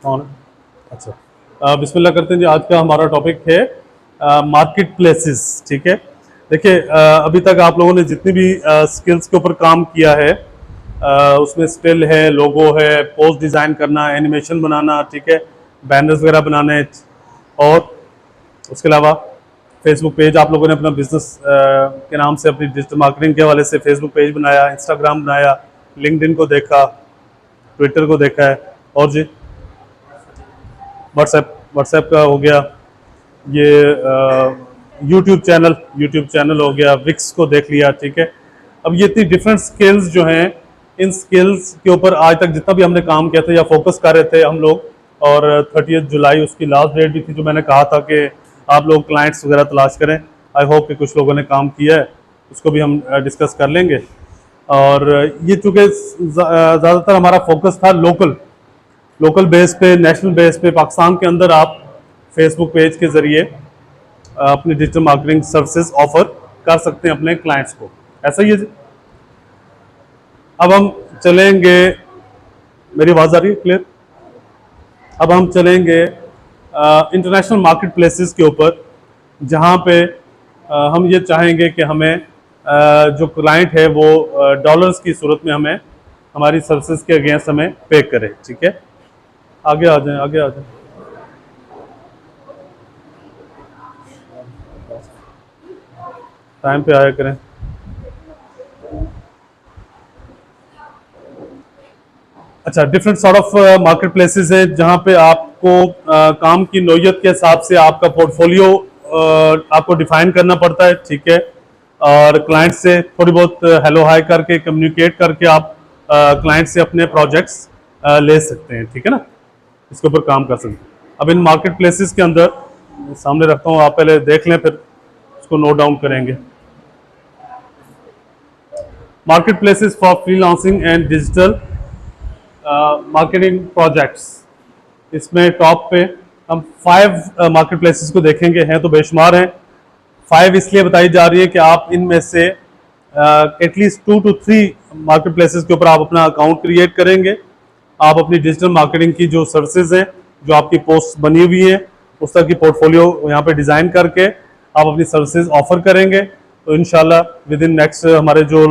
कौन? अच्छा, बिस्मिल्लाह करते हैं जी। आज का हमारा टॉपिक है मार्केट प्लेसेस। ठीक है, देखिए अभी तक आप लोगों ने जितनी भी स्किल्स के ऊपर काम किया है, उसमें स्टिल है, लोगो है, पोस्ट डिज़ाइन करना, एनिमेशन बनाना, ठीक है, बैनर्स वगैरह बनाने, और उसके अलावा फेसबुक पेज आप लोगों ने अपना बिजनेस के नाम से अपनी डिजिटल मार्केटिंग के हवाले से फेसबुक पेज बनाया, इंस्टाग्राम बनाया, लिंक्डइन को देखा, ट्विटर को देखा है, और जी व्हाट्सएप का हो गया, ये यूट्यूब चैनल हो गया, विक्स को देख लिया। ठीक है, अब ये इतनी डिफरेंट स्किल्स जो हैं, इन स्किल्स के ऊपर आज तक जितना भी हमने काम किया था या फोकस कर रहे थे हम लोग, और 30 जुलाई उसकी लास्ट डेट भी थी, जो मैंने कहा था कि आप लोग क्लाइंट्स वगैरह तलाश करें। आई होप कि कुछ लोगों ने काम किया है, उसको भी हम डिस्कस कर लेंगे। और ये चूँकि ज़्यादातर हमारा फोकस था लोकल बेस पे, नेशनल बेस पे, पाकिस्तान के अंदर आप फेसबुक पेज के ज़रिए अपनी डिजिटल मार्केटिंग सर्विसेज ऑफर कर सकते हैं अपने क्लाइंट्स को। ऐसा ही है। अब हम चलेंगे, मेरी आवाज़ आ रही है क्लियर? अब हम चलेंगे इंटरनेशनल मार्केट प्लेसेस के ऊपर, जहाँ पे हम ये चाहेंगे कि हमें जो क्लाइंट है वो डॉलर्स की सूरत में हमें हमारी सर्विसेज के अगेंस्ट हमें पे करे। ठीक है, आगे आ जाएं, आगे आ जाएं। टाइम पे आया करें। अच्छा, different sort of market places हैं जहाँ पे आपको काम की नौयत के हिसाब से आपका पोर्टफोलियो आपको डिफाइन करना पड़ता है। ठीक है, और क्लाइंट से थोड़ी बहुत हेलो हाई करके, कम्युनिकेट करके आप क्लाइंट से अपने प्रोजेक्ट्स ले सकते हैं। ठीक है ना, इसके ऊपर काम कर सकते हैं। अब इन मार्केट प्लेसेस के अंदर सामने रखता हूँ, आप पहले देख लें, फिर उसको नोट डाउन करेंगे। Market places for freelancing and digital marketing projects, इसमें टॉप पे हम 5 मार्केट प्लेसेस को देखेंगे। हैं तो बेशुमार हैं, 5 इसलिए बताई जा रही है कि आप इनमें से एटलीस्ट 2 to 3 मार्केट प्लेसेस के ऊपर आप अपना अकाउंट क्रिएट करेंगे। आप अपनी डिजिटल मार्केटिंग की जो सर्विसेज हैं, जो आपकी पोस्ट बनी हुई है, उस तरह की पोर्टफोलियो यहाँ पे डिज़ाइन करके आप अपनी सर्विसेज ऑफर करेंगे। तो इंशाल्लाह विद इन नेक्स्ट हमारे जो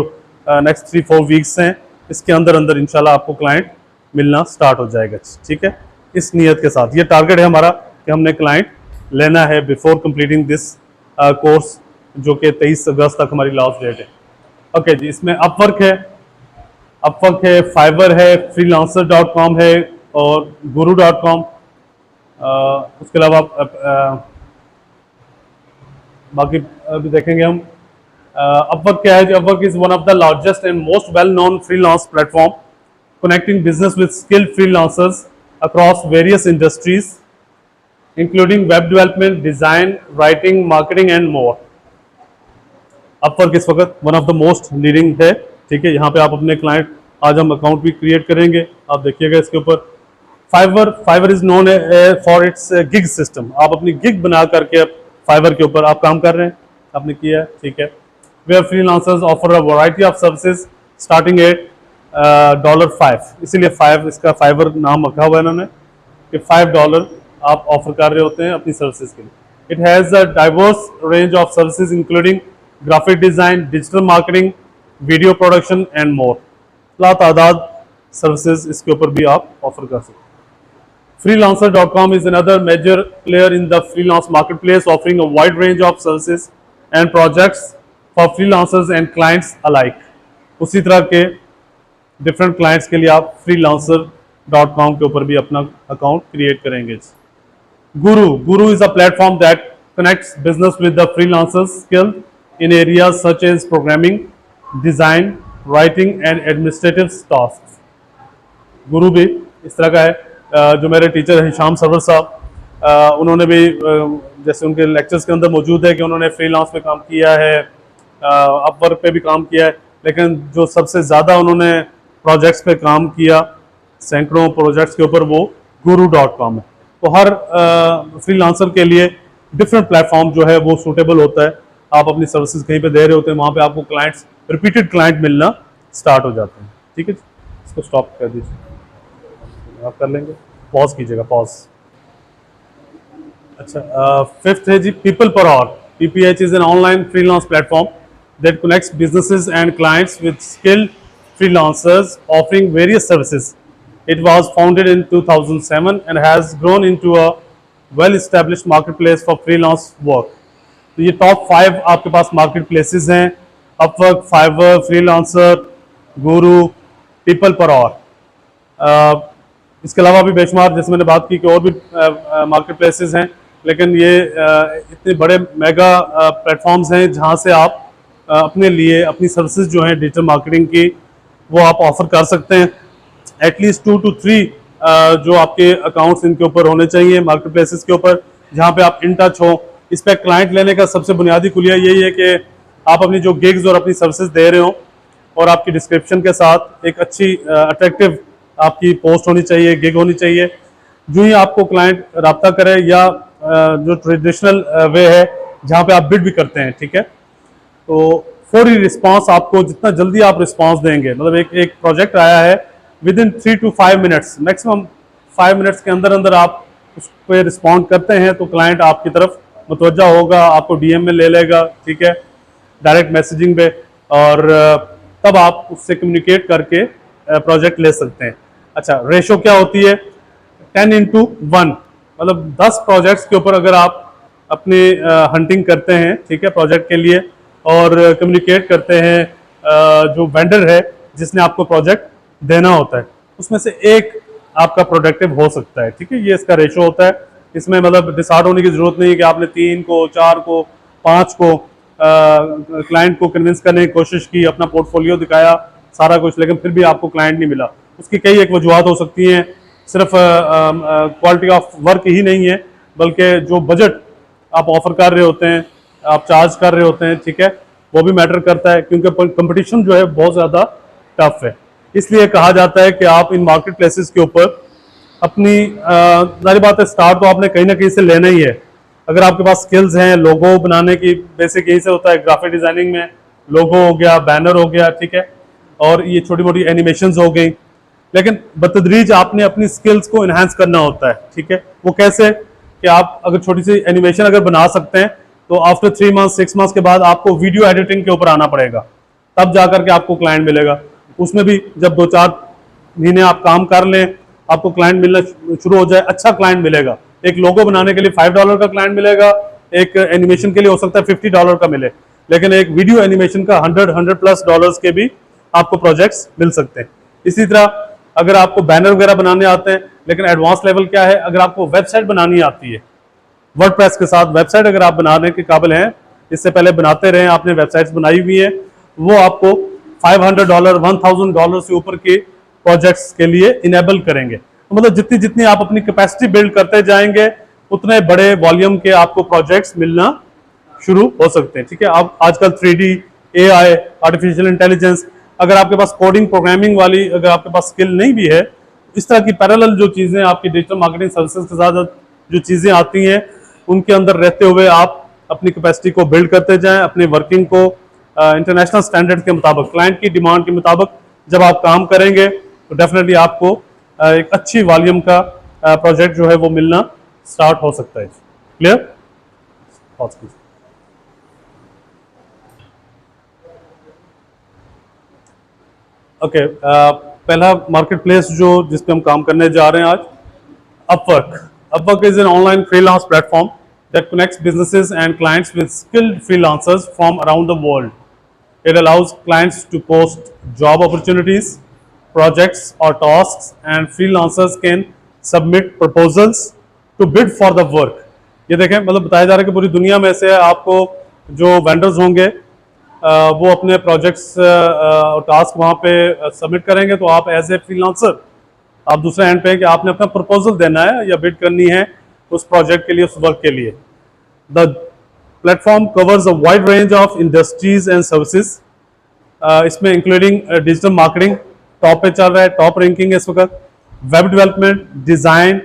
नेक्स्ट 3-4 वीक्स हैं, इसके अंदर अंदर इंशाल्लाह आपको क्लाइंट मिलना स्टार्ट हो जाएगा। ठीक है, इस नियत के साथ ये टारगेट है हमारा कि हमने क्लाइंट लेना है बिफोर कंप्लीटिंग दिस कोर्स, जो कि 23 अगस्त तक हमारी लास्ट डेट है। ओके जी, इसमें अपवर्क है, फाइवर है, freelancer.com है, और guru.com। उसके अलावा बाकी अभी देखेंगे हम। अपवर्क क्या है? Upwork is one of the largest and most well known freelance platform connecting business with skilled freelancers across various industries, including web development, design, writing, marketing and more. Upwork इस वक्त one of the most leading है। ठीक है, यहाँ पे आप अपने client, आज हम अकाउंट भी क्रिएट करेंगे, आप देखिएगा इसके ऊपर। Fiverr is known for its gig system. आप अपनी गिग बना करके फाइवर के ऊपर आप काम कर रहे हैं, आपने किया है। ठीक है, where freelancers offer a variety of services starting at $5, इसीलिए 5 इसका फाइवर नाम रखा हुआ है इन्होंने, कि $5 आप ऑफर कर रहे होते हैं अपनी सर्विसेज के लिए। It has a diverse range of services including graphic design, digital marketing, video production and more. लातादाद सर्विसेज इसके ऊपर भी आप ऑफर कर सकते हैं। Freelancer.com is another major player in the freelance marketplace, offering a wide range of services and projects for freelancers and clients alike. उसी तरह के डिफरेंट क्लाइंट्स के लिए आप freelancer.com के ऊपर भी अपना अकाउंट क्रिएट करेंगे। Guru is a platform that connects business with the freelancers skill in areas such as programming, design, writing and administrative task. Guru भी इस तरह का है। जो मेरे टीचर हैं हिशाम सरवर साहब, उन्होंने भी जैसे उनके लेक्चर्स के अंदर मौजूद है कि उन्होंने फ्रीलांस में काम किया है, अपवर्क पे भी काम किया है, लेकिन जो सबसे ज़्यादा उन्होंने प्रोजेक्ट्स पे काम किया, सैकड़ों प्रोजेक्ट्स के ऊपर, वो guru.com है। तो हर फ्रीलांसर के लिए डिफरेंट प्लेटफॉर्म जो है वो सूटेबल होता है। आप अपनी सर्विसेज कहीं पे दे रहे होते हैं, वहाँ पे आपको क्लाइंट्स, रिपीटेड क्लाइंट मिलना स्टार्ट हो जाते हैं। ठीक है, इसको स्टॉप कर दीजिए, आप कर लेंगे। पॉज कीजिएगा, पॉज। अच्छा, फिफ्थ है जी people per hour. PPH is an online freelance platform that connects businesses and clients with skilled freelancers offering various services. It was founded in 2007 and has grown into a well-established marketplace for freelance work. तो ये top 5 आपके पास market places हैं: Upwork, fibre, freelancer, Guru, people per our. इसके अलावा भी बेशुमार, जैसे मैंने बात की कि और भी मार्केट प्लेसेस हैं, लेकिन ये इतने बड़े मेगा प्लेटफॉर्म्स हैं जहाँ से आप अपने लिए अपनी सर्विसेज जो हैं डिजिटल मार्केटिंग की वो आप ऑफर कर सकते हैं। एटलीस्ट 2 to 3 जो आपके अकाउंट्स इनके ऊपर होने चाहिए मार्केट प्लेसेस के ऊपर, जहाँ पे आप इन टच हो। इस पर क्लाइंट लेने का सबसे बुनियादी कुलिया यही है कि आप अपनी जो गिग्स और अपनी सर्विसेज दे रहे हो और आपकी डिस्क्रिप्शन के साथ एक अच्छी अट्रैक्टिव आपकी पोस्ट होनी चाहिए, गिग होनी चाहिए। जो ही आपको क्लाइंट रब्ता करे, या जो ट्रेडिशनल वे है जहाँ पे आप बिड भी करते हैं, ठीक है, तो फौरी रिस्पांस आपको, जितना जल्दी आप रिस्पांस देंगे, मतलब एक प्रोजेक्ट आया है, with in 3 to 5 minutes, maximum 5 minutes के अंदर अंदर आप उस पर रिस्पॉन्ड करते हैं तो क्लाइंट आपकी तरफ मुतवज्जा होगा, आपको DM में ले लेगा, ठीक है, डायरेक्ट मैसेजिंग पे, और तब आप उससे कम्युनिकेट करके प्रोजेक्ट ले सकते हैं। अच्छा, रेशो क्या होती है? 10:1, मतलब 10 प्रोजेक्ट्स के ऊपर अगर आप अपनी हंटिंग करते हैं, ठीक है, प्रोजेक्ट के लिए, और कम्युनिकेट करते हैं जो वेंडर है जिसने आपको प्रोजेक्ट देना होता है, उसमें से एक आपका प्रोडक्टिव हो सकता है, ठीक है, ये इसका रेशो होता है। इसमें मतलब डिसाइड होने की जरूरत नहीं है कि आपने 3 को, 4 को, 5 को क्लाइंट को कन्विंस करने की कोशिश की, अपना पोर्टफोलियो दिखाया, सारा कुछ, लेकिन फिर भी आपको क्लाइंट नहीं मिला। उसकी कई एक वजूहत हो सकती हैं, सिर्फ क्वालिटी ऑफ वर्क ही नहीं है, बल्कि जो बजट आप ऑफर कर रहे होते हैं, आप चार्ज कर रहे होते हैं, ठीक है, वो भी मैटर करता है, क्योंकि कंपटीशन जो है बहुत ज़्यादा टफ है। इसलिए कहा जाता है कि आप इन मार्केट प्लेसेस के ऊपर अपनी, सारी बात है, स्टार्ट तो आपने कहीं ना कहीं से लेना ही है। अगर आपके पास स्किल्स हैं, लोगो बनाने की, बेसिक यही से होता है, ग्राफिक डिजाइनिंग में लोगो हो गया, बैनर हो गया, ठीक है, और ये छोटी मोटी एनिमेशंस हो गई, लेकिन बतदरीज आपने अपनी स्किल्स को इन्हांस करना होता है, ठीक है। वो कैसे? कि आप अगर छोटी सी एनिमेशन अगर बना सकते हैं तो आफ्टर 3 मंथ 6 मंथ्स के बाद आपको वीडियो एडिटिंग के ऊपर आना पड़ेगा, तब जाकर के आपको क्लाइंट मिलेगा। उसमें भी जब 2-4 महीने आप काम कर लें, आपको क्लाइंट मिलना शुरू हो जाए, अच्छा क्लाइंट मिलेगा। एक लोगो बनाने के लिए $5 का क्लाइंट मिलेगा, एक एनिमेशन के लिए हो सकता है $50 का मिले, लेकिन एक वीडियो एनिमेशन का $100+ के भी आपको प्रोजेक्ट्स मिल सकते हैं। इसी तरह अगर आपको बैनर वगैरह बनाने आते हैं, लेकिन एडवांस लेवल क्या है, अगर आपको वेबसाइट बनानी आती है, वर्डप्रेस के साथ वेबसाइट अगर आप बनाने के काबिल हैं, इससे पहले बनाते रहे, आपने वेबसाइट्स बनाई हुई है, वो आपको $500 $1000 से ऊपर के प्रोजेक्ट्स के लिए इनेबल करेंगे। तो मतलब जितनी जितनी आप अपनी कैपेसिटी बिल्ड करते जाएंगे, उतने बड़े वॉल्यूम के आपको प्रोजेक्ट्स मिलना शुरू हो सकते हैं, ठीक है। आप आजकल 3D, AI, आर्टिफिशियल इंटेलिजेंस, अगर आपके पास कोडिंग प्रोग्रामिंग वाली अगर आपके पास स्किल नहीं भी है, इस तरह की पैरेलल जो चीज़ें आपकी डिजिटल मार्केटिंग सर्विसेज के साथ जो चीज़ें आती हैं, उनके अंदर रहते हुए आप अपनी कैपेसिटी को बिल्ड करते जाएं, अपनी वर्किंग को इंटरनेशनल स्टैंडर्ड के मुताबिक, क्लाइंट की डिमांड के मुताबिक जब आप काम करेंगे तो डेफिनेटली आपको एक अच्छी वॉल्यूम का प्रोजेक्ट जो है वो मिलना स्टार्ट हो सकता है। क्लियर? ओके, पहला मार्केट प्लेस जिस पे हम काम करने जा रहे हैं आज, Upwork. Upwork is an online freelance platform that connects businesses and clients with skilled freelancers from around the world. It allows clients to post job opportunities, projects or tasks, and freelancers can submit proposals to bid for the work. ये देखें, मतलब बताया जा रहा है कि पूरी दुनिया में से आपको जो वेंडर्स होंगे वो अपने प्रोजेक्ट्स और टास्क वहाँ पे सबमिट करेंगे, तो आप एज ए फ्रीलांसर आप दूसरे एंड पे कि आपने अपना प्रपोजल देना है या बिड करनी है उस प्रोजेक्ट के लिए, उस वर्क के लिए। The platform covers a wide range of industries and services, इसमें इंक्लूडिंग डिजिटल मार्केटिंग टॉप पे चल रहा है, टॉप रैंकिंग है इस वक्त, वेब डेवलपमेंट, डिज़ाइन,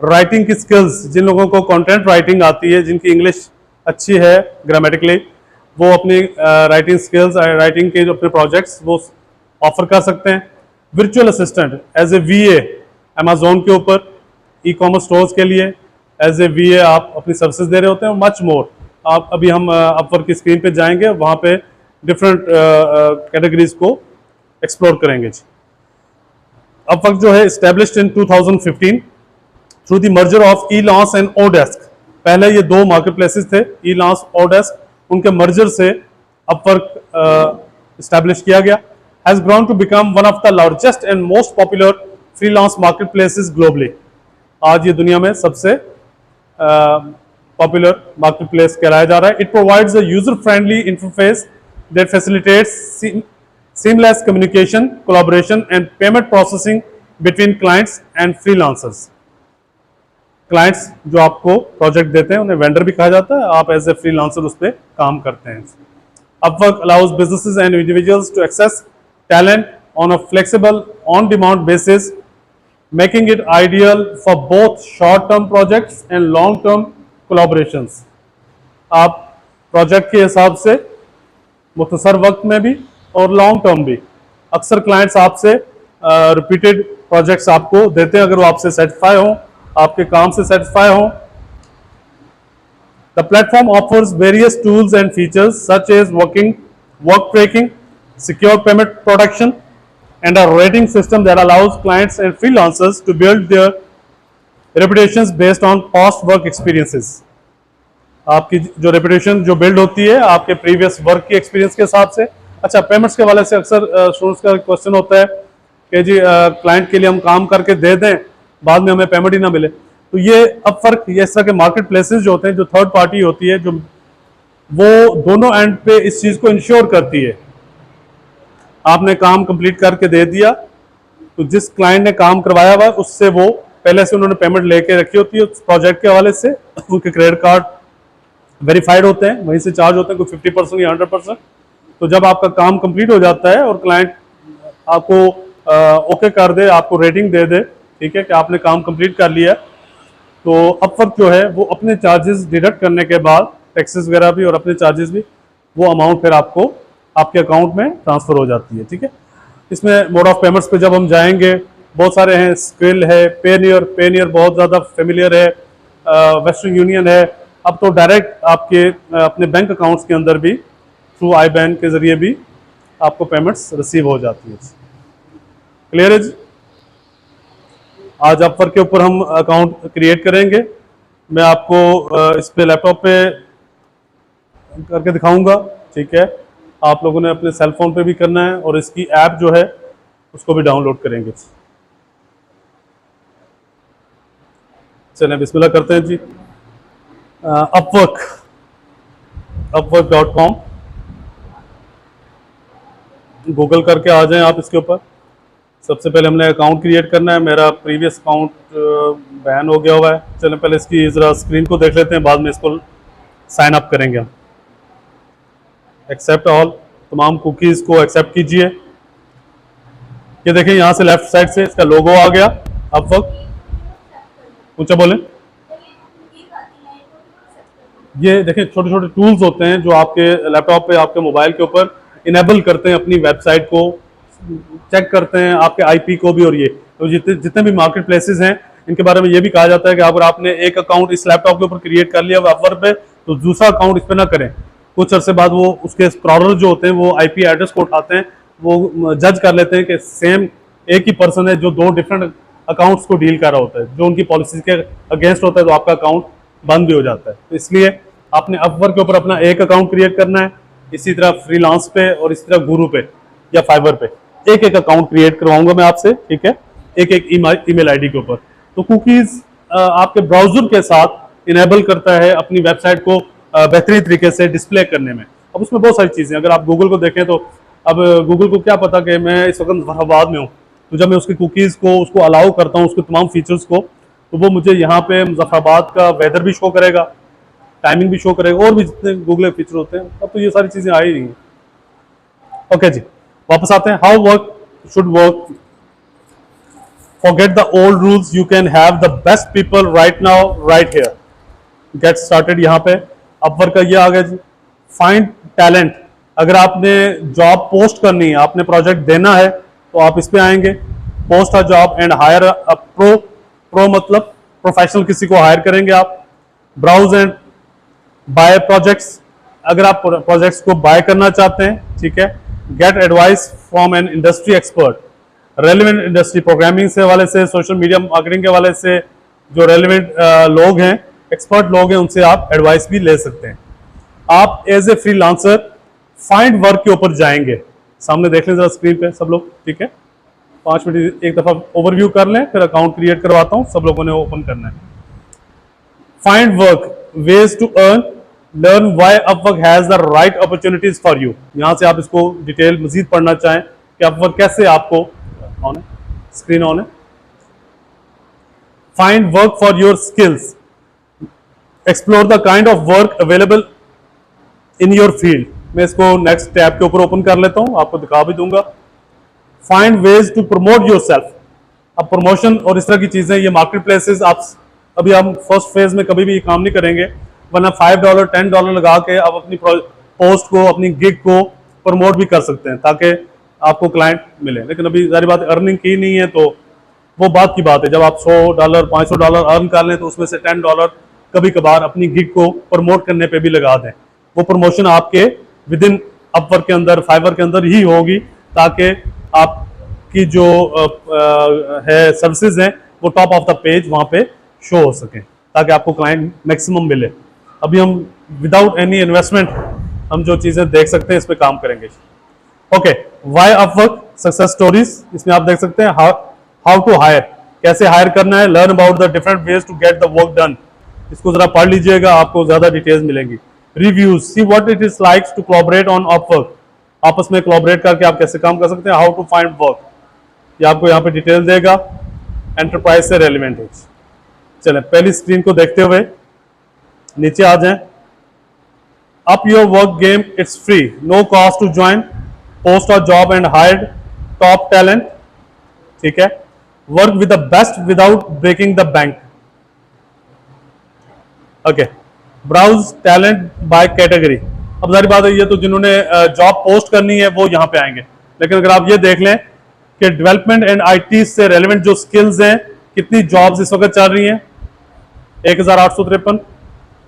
राइटिंग की स्किल्स, जिन लोगों को कंटेंट राइटिंग आती है, जिनकी इंग्लिश अच्छी है ग्रामेटिकली, वो अपनी राइटिंग स्किल्स, राइटिंग के जो अपने प्रोजेक्ट्स वो ऑफर कर सकते हैं। Virtual assistant as a VA Amazon के ऊपर, ई कॉमर्स स्टोर्स के लिए, एज ए VA आप अपनी सर्विसेज दे रहे होते हैं, मच मोर। आप अभी हम अपवर्क की स्क्रीन पे जाएंगे, वहाँ पे डिफरेंट कैटेगरीज को एक्सप्लोर करेंगे जी। अपवर्क जो है established in 2015 through the merger of Elance and oDesk. पहले ये दो मार्केट प्लेसेस थे, ई-लॉन्स, ओडेस्क, उनके मर्जर से अपवर्क एस्टेब्लिश किया गया। Has grown to become one of the largest and most popular freelance marketplaces globally. आज ये दुनिया में सबसे पॉपुलर मार्केट प्लेस कहलाया जा रहा है। It provides a user friendly interface that facilitates seamless communication, collaboration and payment processing between clients and freelancers. Clients जो आपको प्रोजेक्ट देते हैं उन्हें वेंडर भी कहा जाता है, आप एज ए फ्रीलांसर उस पर काम करते हैं। Upwork allows businesses and individuals to access talent on a flexible, on-demand basis, making it ideal for both short-term projects and long-term collaborations. आप प्रोजेक्ट के हिसाब से मुख्तसर वक्त में भी और लॉन्ग टर्म भी, अक्सर क्लाइंट्स आपसे रिपीटेड प्रोजेक्ट्स आपको देते हैं अगर वो आपसे सेटिस्फाई हो, आपके काम से सेटिस्फाई हो। The platform offers various tools and features such as work tracking, secure payment protection and a rating system that allows clients and freelancers to build their reputations based on past work experiences. आपकी जो reputation जो build होती है आपके previous work की experience के हिसाब से। अच्छा, पेमेंट्स के वाले से अक्सर स्टूडेंट्स का क्वेश्चन होता है कि जी क्लाइंट के लिए हम काम करके दे दें, बाद में हमें पेमेंट ही ना मिले। तो ये अपवर्क, ये इस तरह के मार्केट प्लेसेस जो होते हैं, जो थर्ड पार्टी होती है, जो वो दोनों एंड पे इस चीज़ को इंश्योर करती है। आपने काम कंप्लीट करके दे दिया तो जिस क्लाइंट ने काम करवाया हुआ उससे वो पहले से उन्होंने पेमेंट लेके रखी होती है उस प्रोजेक्ट के हवाले से, उनके क्रेडिट कार्ड वेरीफाइड होते हैं, वहीं से चार्ज होते हैं कोई 50% या 100%। तो जब आपका काम कंप्लीट हो जाता है और क्लाइंट आपको ओके कर दे, आपको रेटिंग दे दे, ठीक है, कि आपने काम कंप्लीट कर लिया, तो अपवर्क जो है वो अपने चार्जेस डिडक्ट करने के बाद, टैक्सेस वगैरह भी और अपने चार्जेस भी, वो अमाउंट फिर आपको आपके अकाउंट में ट्रांसफर हो जाती है। ठीक है, इसमें मोड ऑफ पेमेंट्स पे जब हम जाएंगे, बहुत सारे हैं, स्क्रिल है, पेनियर बहुत ज़्यादा फेमिलियर है, वेस्टर्न यूनियन है। अब तो डायरेक्ट आपके अपने बैंक अकाउंट्स के अंदर भी थ्रू IBAN के जरिए भी आपको पेमेंट्स रिसीव हो जाती है। क्लियर है जी? आज अपवर्क के ऊपर हम अकाउंट क्रिएट करेंगे। मैं आपको इस पे लैपटॉप पे करके दिखाऊंगा, ठीक है। आप लोगों ने अपने सेल फोन पे भी करना है और इसकी ऐप जो है उसको भी डाउनलोड करेंगे। चलिए बिस्मिल्लाह करते हैं जी। upwork.com गूगल करके आ जाएं आप इसके ऊपर। सबसे पहले हमने अकाउंट क्रिएट करना है। मेरा प्रीवियस अकाउंट बैन हो गया हुआ है। चलें पहले इसकी ज़रा स्क्रीन को देख लेते हैं, बाद में इसको साइन अप करेंगे हम। एक्सेप्ट ऑल, तमाम कुकीज़ को एक्सेप्ट कीजिए। ये देखें यहाँ से लेफ्ट साइड से इसका लोगो आ गया अपवर्क। ऊंचा बोलें। ये देखें छोटे छोटे टूल्स होते हैं जो आपके लैपटॉप पे, आपके मोबाइल के ऊपर इनेबल करते हैं अपनी वेबसाइट को, चेक करते हैं आपके IP को भी। और ये तो जितने भी मार्केट प्लेसेस हैं इनके बारे में ये भी कहा जाता है कि अगर आपने एक अकाउंट इस लैपटॉप के ऊपर क्रिएट कर लिया अपवर्क पे, तो दूसरा अकाउंट इस पर ना करें। कुछ अरसे बाद वो उसके स्क्रॉलर जो होते हैं वो IP एड्रेस को उठाते हैं, वो जज कर लेते हैं कि सेम एक ही पर्सन है जो दो डिफरेंट अकाउंट्स को डील कर रहा होता है, जो उनकी पॉलिसीज के अगेंस्ट होता है, तो आपका अकाउंट बंद भी हो जाता है। तो इसलिए आपने अपवर्क के ऊपर अपना एक अकाउंट क्रिएट करना है। इसी तरह फ्रीलांस पे और इसी तरह गुरु पे या फाइवर पे एक एक अकाउंट क्रिएट करवाऊंगा मैं आपसे, ठीक है, एक एक ईमेल ID के ऊपर। तो कुकीज आपके ब्राउजर के साथ इनेबल करता है अपनी वेबसाइट को बेहतरीन तरीके से डिस्प्ले करने में। अब उसमें बहुत सारी चीज़ें, अगर आप गूगल को देखें तो अब गूगल को क्या पता कि मैं इस वक्त मुजफ्फराबाद में हूँ, तो जब मैं उसकी कुकीज़ को उसको अलाउ करता हूँ, उसके तमाम फीचर्स को, तो वो मुझे यहाँ पे मुजफ्फराबाद का वेदर भी शो करेगा, टाइमिंग भी शो करेगा, और भी जितने गूगल फीचर होते हैं। अब तो ये सारी चीज़ें आ ही नहीं हैं। ओके जी, वापस आते हैं। How work should work. Forget the old rules, you can have the best people right now, right here. Get started। यहाँ पे अपवर्क का ये आ गया जी। फाइंड टैलेंट, अगर आपने जॉब पोस्ट करनी है, आपने प्रोजेक्ट देना है, तो आप इस पे आएंगे, post a job and hire a pro मतलब प्रोफेशनल किसी को हायर करेंगे आप। ब्राउज एंड बाय प्रोजेक्ट्स, अगर आप प्रोजेक्ट्स को बाय करना चाहते हैं, ठीक है। Get advice from an industry expert, relevant industry, programming से हवाले से, सोशल मीडिया मार्केटिंग के हवाले से जो रेलिवेंट लोग हैं, एक्सपर्ट लोग हैं, उनसे आप एडवाइस भी ले सकते हैं। आप as a freelancer find work के ऊपर जाएंगे। सामने देख लें जरा स्क्रीन पे सब लोग, ठीक है। 5 मिनट एक दफा ओवरव्यू कर लें, फिर अकाउंट क्रिएट करवाता हूं, सब लोगों ने ओपन करना है। Find work, ways to earn, learn why Upwork has the right opportunities for you. यहां से आप इसको डिटेल मजीद पढ़ना चाहें कि अपवर्क कैसे आपको, ऑन है स्क्रीन, ऑन है। Find work for your skills, explore the kind of work available in your field. मैं इसको नेक्स्ट टैब के ऊपर ओपन कर लेता हूं, आपको दिखा भी दूंगा। Find ways to promote yourself, अब प्रमोशन और इस तरह की चीजें, ये मार्केट प्लेसेस, आप अभी हम फर्स्ट फेज में कभी भी ये काम नहीं करेंगे, वरना $5 $10 लगा के आप अपनी पोस्ट को, अपनी गिग को प्रमोट भी कर सकते हैं ताकि आपको क्लाइंट मिले। लेकिन अभी सारी बात अर्निंग की नहीं है, तो वो बात की बात है। जब आप $100 $500 अर्न कर लें तो उसमें से $10 कभी कभार अपनी गिग को प्रमोट करने पे भी लगा दें। वो प्रमोशन आपके विद इन अपवर्क के अंदर, फाइवर के अंदर ही होगी, ताकि आपकी जो है सर्विसेज हैं वो टॉप ऑफ द पेज वहां पे शो हो सके, ताकि आपको क्लाइंट मैक्सिमम मिले। अभी हम विदाउट एनी इन्वेस्टमेंट हम जो चीजें देख सकते हैं इस पे काम करेंगे। Okay, why Upwork success stories, इसमें आप देख सकते हैं हाउ टू हायर, कैसे हायर करना है, learn about the different ways to get the work done. इसको जरा पढ़ लीजिएगा, आपको ज्यादा डिटेल्स मिलेंगी। Reviews, see what it is like to collaborate on Upwork, आपस में कोलैबोरेट करके आप कैसे काम कर सकते हैं। हाउ टू फाइंड वर्क, ये आपको यहाँ पे डिटेल देगा। एंटरप्राइज से रेलिवेंट है। चलें पहली स्क्रीन को देखते हुए नीचे आ जाएं। Up your work game, it's free, no cost to join, post और job and hired top talent, ठीक है। Work with the best without breaking the bank. Okay, browse talent by category, अब सारी बात है, ये तो जिन्होंने जॉब पोस्ट करनी है वो यहाँ पे आएंगे। लेकिन अगर आप ये देख लें कि डेवलपमेंट एंड आईटी से रेलेवेंट जो स्किल्स हैं, कितनी जॉब्स इस वक्त चल रही हैं, 1853,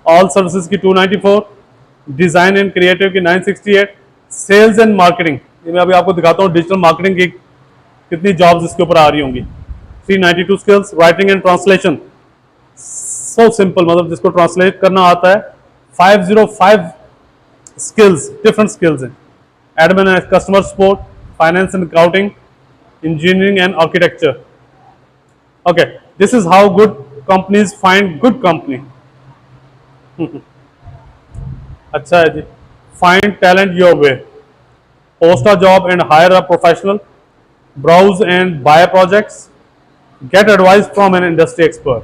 ऑल सर्विसेज की 294, डिजाइन एंड क्रिएटिव की 968, सेल्स एंड मार्केटिंग, ये मैं अभी आपको दिखाता हूँ डिजिटल मार्केटिंग की कितनी जॉब्स इसके ऊपर आ रही होंगी, 392 skills. Writing and translation, so simple, मतलब जिसको ट्रांसलेट करना आता है, 505 स्किल्स, डिफरेंट स्किल्स हैं। Admin and customer support, finance and accounting, engineering and architecture. Okay, this is how good companies find good company. अच्छा है जी। Find talent your way, post a job and hire a professional, browse and buy projects, get advice from an industry expert.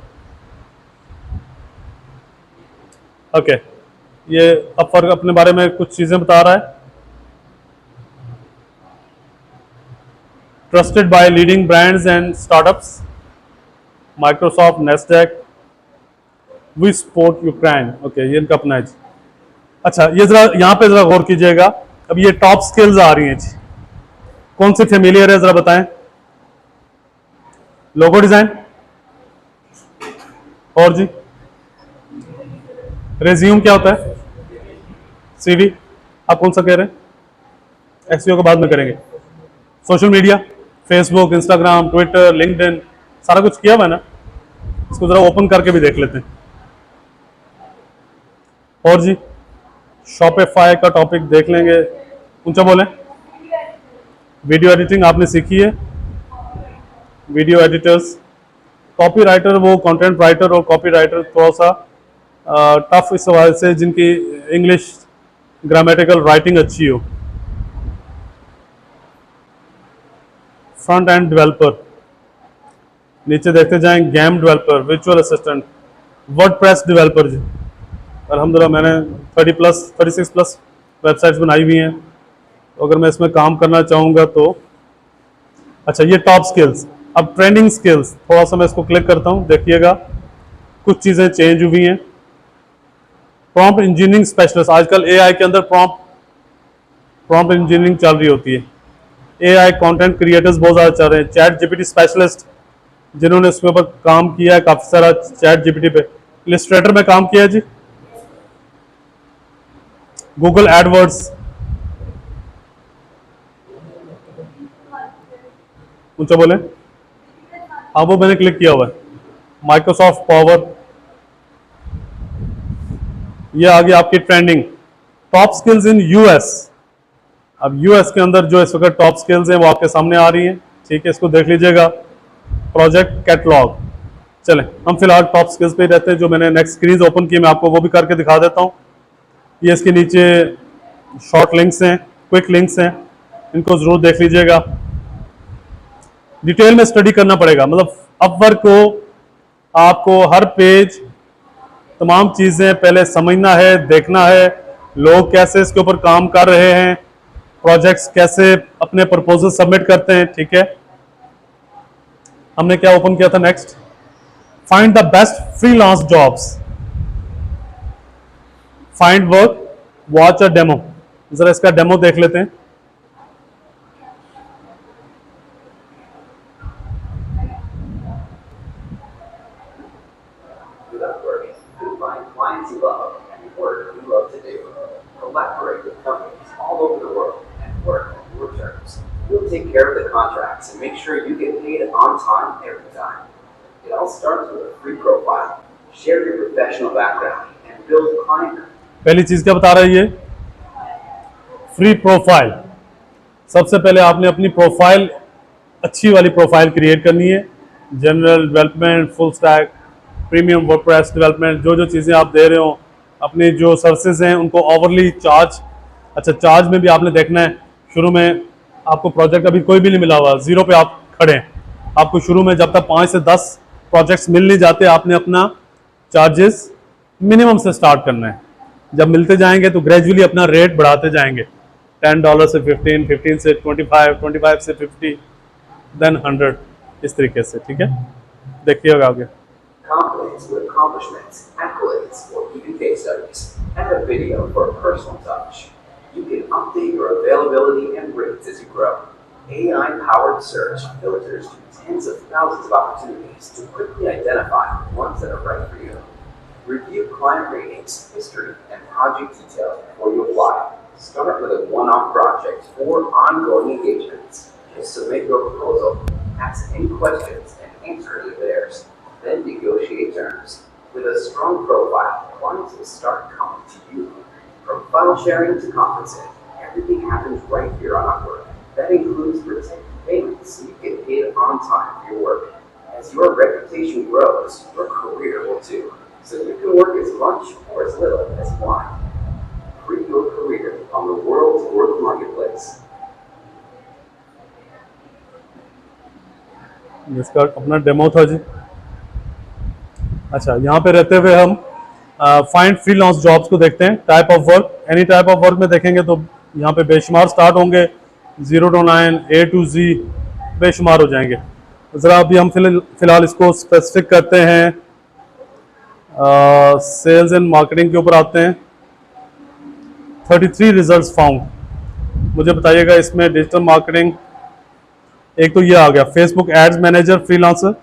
Okay, ये Upwork अपने बारे में कुछ चीजें बता रहा है। Trusted by leading brands and startups, Microsoft, Nasdaq, we support Ukraine. Okay, ये इनका अपना है जी। अच्छा, ये जरा यहाँ पे जरा गौर कीजिएगा। अब ये टॉप स्किल्स आ रही हैं जी, कौन सी फेमिलियर है जरा बताएं। लोगो डिजाइन, और जी रेज्यूम क्या होता है, सीवी, आप कौन सा कह रहे हैं, एसईओ के बाद में करेंगे। Social media, Facebook, Instagram, Twitter, LinkedIn, सारा कुछ किया हुआ है ना, इसको जरा ओपन करके भी देख लेते हैं। और जी शॉपिफाई का टॉपिक देख लेंगे, ऊंचा बोलें। वीडियो एडिटिंग आपने सीखी है, वीडियो एडिटर्स, कॉपी राइटर, वो कंटेंट राइटर और कॉपी राइटर थोड़ा सा टफ इस हवाले से जिनकी इंग्लिश ग्रामेटिकल राइटिंग अच्छी हो। फ्रंट एंड डेवलपर, नीचे देखते जाएं, game developer, virtual assistant, WordPress developer जी, अल्हम्दुलिल्लाह मैंने 36+ वेबसाइट्स बनाई हुई हैं, तो अगर मैं इसमें काम करना चाहूँगा तो। अच्छा, ये टॉप स्किल्स। अब ट्रेंडिंग स्किल्स, थोड़ा सा मैं इसको क्लिक करता हूँ, देखिएगा कुछ चीज़ें चेंज हुई हैं। प्रॉम्प्ट इंजीनियरिंग स्पेशलिस्ट, आजकल एआई के अंदर प्रॉम्प्ट इंजीनियरिंग चल रही होती है। एआई कंटेंट क्रिएटर्स बहुत ज़्यादा चल रहे हैं। चैट जीपीटी स्पेशलिस्ट, जिन्होंने इसके ऊपर काम किया है काफ़ी सारा, चैट जीपीटी पे, इलिस्ट्रेटर में काम किया है जी, गूगल एडवर्ड्स, ऊंचा बोले, हाँ वो मैंने क्लिक किया हुआ है, माइक्रोसॉफ्ट पावर, ये आ गया आपकी trending top skills in US. अब यूएस के अंदर जो इस वक्त टॉप स्किल्स हैं वो आपके सामने आ रही हैं, ठीक है, इसको देख लीजिएगा, प्रोजेक्ट कैटलॉग। चलें हम फिलहाल टॉप स्किल्स पे रहते हैं। जो मैंने नेक्स्ट स्क्रीन ओपन की मैं आपको वो भी करके दिखा देता हूँ। ये इसके नीचे शॉर्ट लिंक्स हैं, क्विक लिंक्स हैं, इनको ज़रूर देख लीजिएगा। डिटेल में स्टडी करना पड़ेगा, मतलब अपवर्क को आपको हर पेज तमाम चीज़ें पहले समझना है, देखना है, लोग कैसे इसके ऊपर काम कर रहे हैं, प्रोजेक्ट्स कैसे अपने प्रपोजल सबमिट करते हैं, ठीक है। हमने क्या ओपन किया था next, find the best freelance jobs, find work, watch a demo. जरा इसका डेमो देख लेते हैं। Clients you love and work you love to do. Collaborate with companies all over the world and work on your terms. We'll take care of the contracts and make sure you get paid on time every time. It all starts with a free profile. Share your professional background and build client. पहली चीज क्या बता रहा है ये, free profile. सबसे पहले आपने अपनी प्रोफाइल, अच्छी वाली प्रोफाइल क्रिएट करनी है। General development, full stack, premium WordPress development, जो जो चीज़ें आप दे रहे हो, अपनी जो सर्विसेज हैं उनको ओवरली चार्ज। अच्छा, चार्ज में भी आपने देखना है, शुरू में आपको प्रोजेक्ट अभी कोई भी नहीं मिला हुआ, ज़ीरो पे आप खड़े हैं, आपको शुरू में जब तक 5 से 10 प्रोजेक्ट्स मिल नहीं जाते आपने अपना चार्जेस मिनिमम से स्टार्ट करना है। जब मिलते जाएंगे तो ग्रेजुअली अपना रेट बढ़ाते जाएंगे, $10 से 15, 15 से 25, 25 से 50, देन 100, इस तरीके से, ठीक है। देखिएगा आगे। Compliments with accomplishments, accolades, or even case studies. Add a video for a personal touch. You can update your availability and rates as you grow. AI-powered search filters through tens of thousands of opportunities to quickly identify the ones that are right for you. Review client ratings, history, and project details before you apply. Start with a one-off project or ongoing engagements. Just submit your proposal, ask any questions, and answer any of theirs. Then negotiate terms. With a strong profile, clients will start coming to you. From file sharing to conferencing, everything happens right here on Upwork. That includes protected payments so you get paid on time for your work. As your reputation grows, your career will too. So you can work as much or as little as you want. Create your career on the world's work marketplace. इसका अपना demo था जी। अच्छा, यहाँ पे रहते हुए हम find freelance jobs को देखते हैं। Type of work, any type of work में देखेंगे तो यहाँ पे बेशुमार स्टार्ट होंगे, 0 to 9, A to Z बेशुमार हो जाएंगे। ज़रा अभी हम फिलहाल इसको स्पेसिफिक करते हैं, सेल्स एंड मार्केटिंग के ऊपर आते हैं। 33 रिजल्ट्स फाउंड। मुझे बताइएगा इसमें डिजिटल मार्केटिंग, एक तो ये आ गया Facebook ads manager freelancer,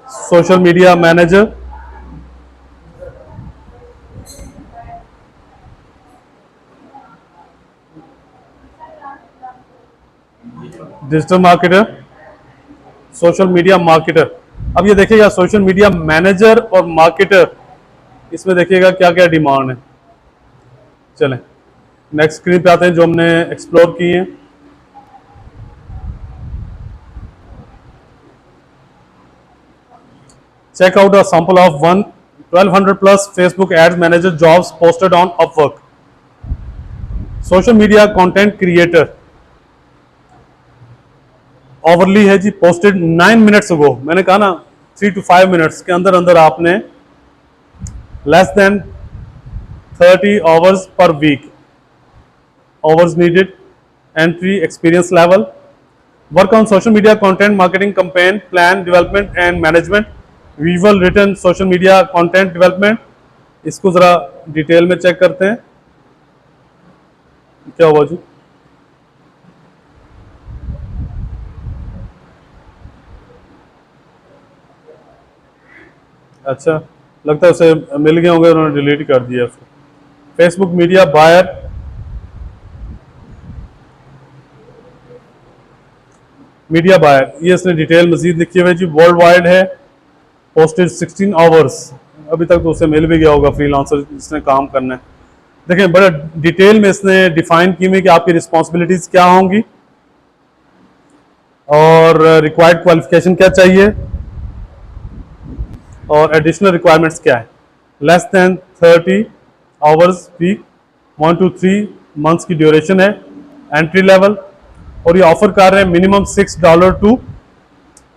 social media manager, digital marketer, social media marketer. अब ये देखिएगा सोशल मीडिया मैनेजर और मार्केटर, इसमें देखिएगा क्या क्या डिमांड है। चलें नेक्स्ट स्क्रीन पे आते हैं जो हमने एक्सप्लोर की हैं। Check out a sample of 1200 plus Facebook Ads Manager jobs posted on Upwork. Social media content creator, overly है जी, पोस्टेड 9 मिनट्स अगो। मैंने कहा ना 3 to 5 मिनट्स के अंदर अंदर आपने less than 30 hours per week, hours needed, entry experience level, work on social media content marketing campaign plan development and management, visual return social media content development. इसको ज़रा detail में चेक करते हैं क्या हुआ जी। अच्छा, लगता है उसे मिल गए होंगे, उन्होंने डिलीट कर दिया उसको। Facebook media buyer, media buyer, ये इसने डिटेल मजीद लिखी हुई है जी। वर्ल्ड वाइड है, पोस्टेड 16 आवर्स, अभी तक तो उसे मिल भी गया होगा फ्रीलांसर जिसने काम करना है। देखें बड़ा डिटेल में इसने डिफाइन की हुई कि आपकी रिस्पॉन्सिबिलिटीज क्या होंगी और रिक्वायर्ड क्वालिफिकेशन क्या चाहिए और एडिशनल रिक्वायरमेंट्स क्या है। Less than 30 hours week, 1 to 3 months की ड्यूरेशन है, एंट्री लेवल, और ये ऑफर कर रहे हैं minimum $6 to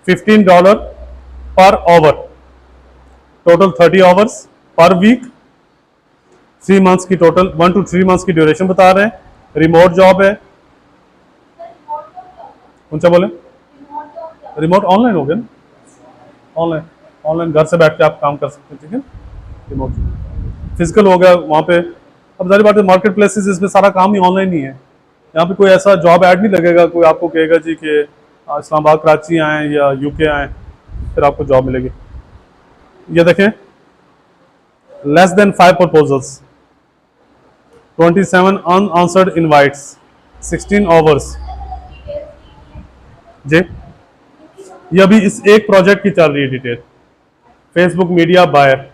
$15 per hour, total 30 hours per week, 3 months की टोटल, 1 to 3 मंथ्स की ड्यूरेशन बता रहे हैं। रिमोट जॉब है, ऊंचा बोले, रिमोट ऑनलाइन हो गया ना, ऑनलाइन, ऑनलाइन घर से बैठ के आप काम कर सकते हैं, ठीक है। रिमोट फिजिकल हो गया वहाँ पे। अब सारी बात है, मार्केट प्लेसेस इसमें सारा काम ही ऑनलाइन ही है। यहाँ पे कोई ऐसा जॉब ऐड नहीं लगेगा, कोई आपको कहेगा जी कि इस्लामाबाद कराची आए या यूके आए फिर आपको जॉब मिलेगी। ये देखें, less than 5 proposals, 27 unanswered invites, 16 hours जी। ये अभी इस एक प्रोजेक्ट की चल रही है डिटेल। फेसबुक मीडिया बायर,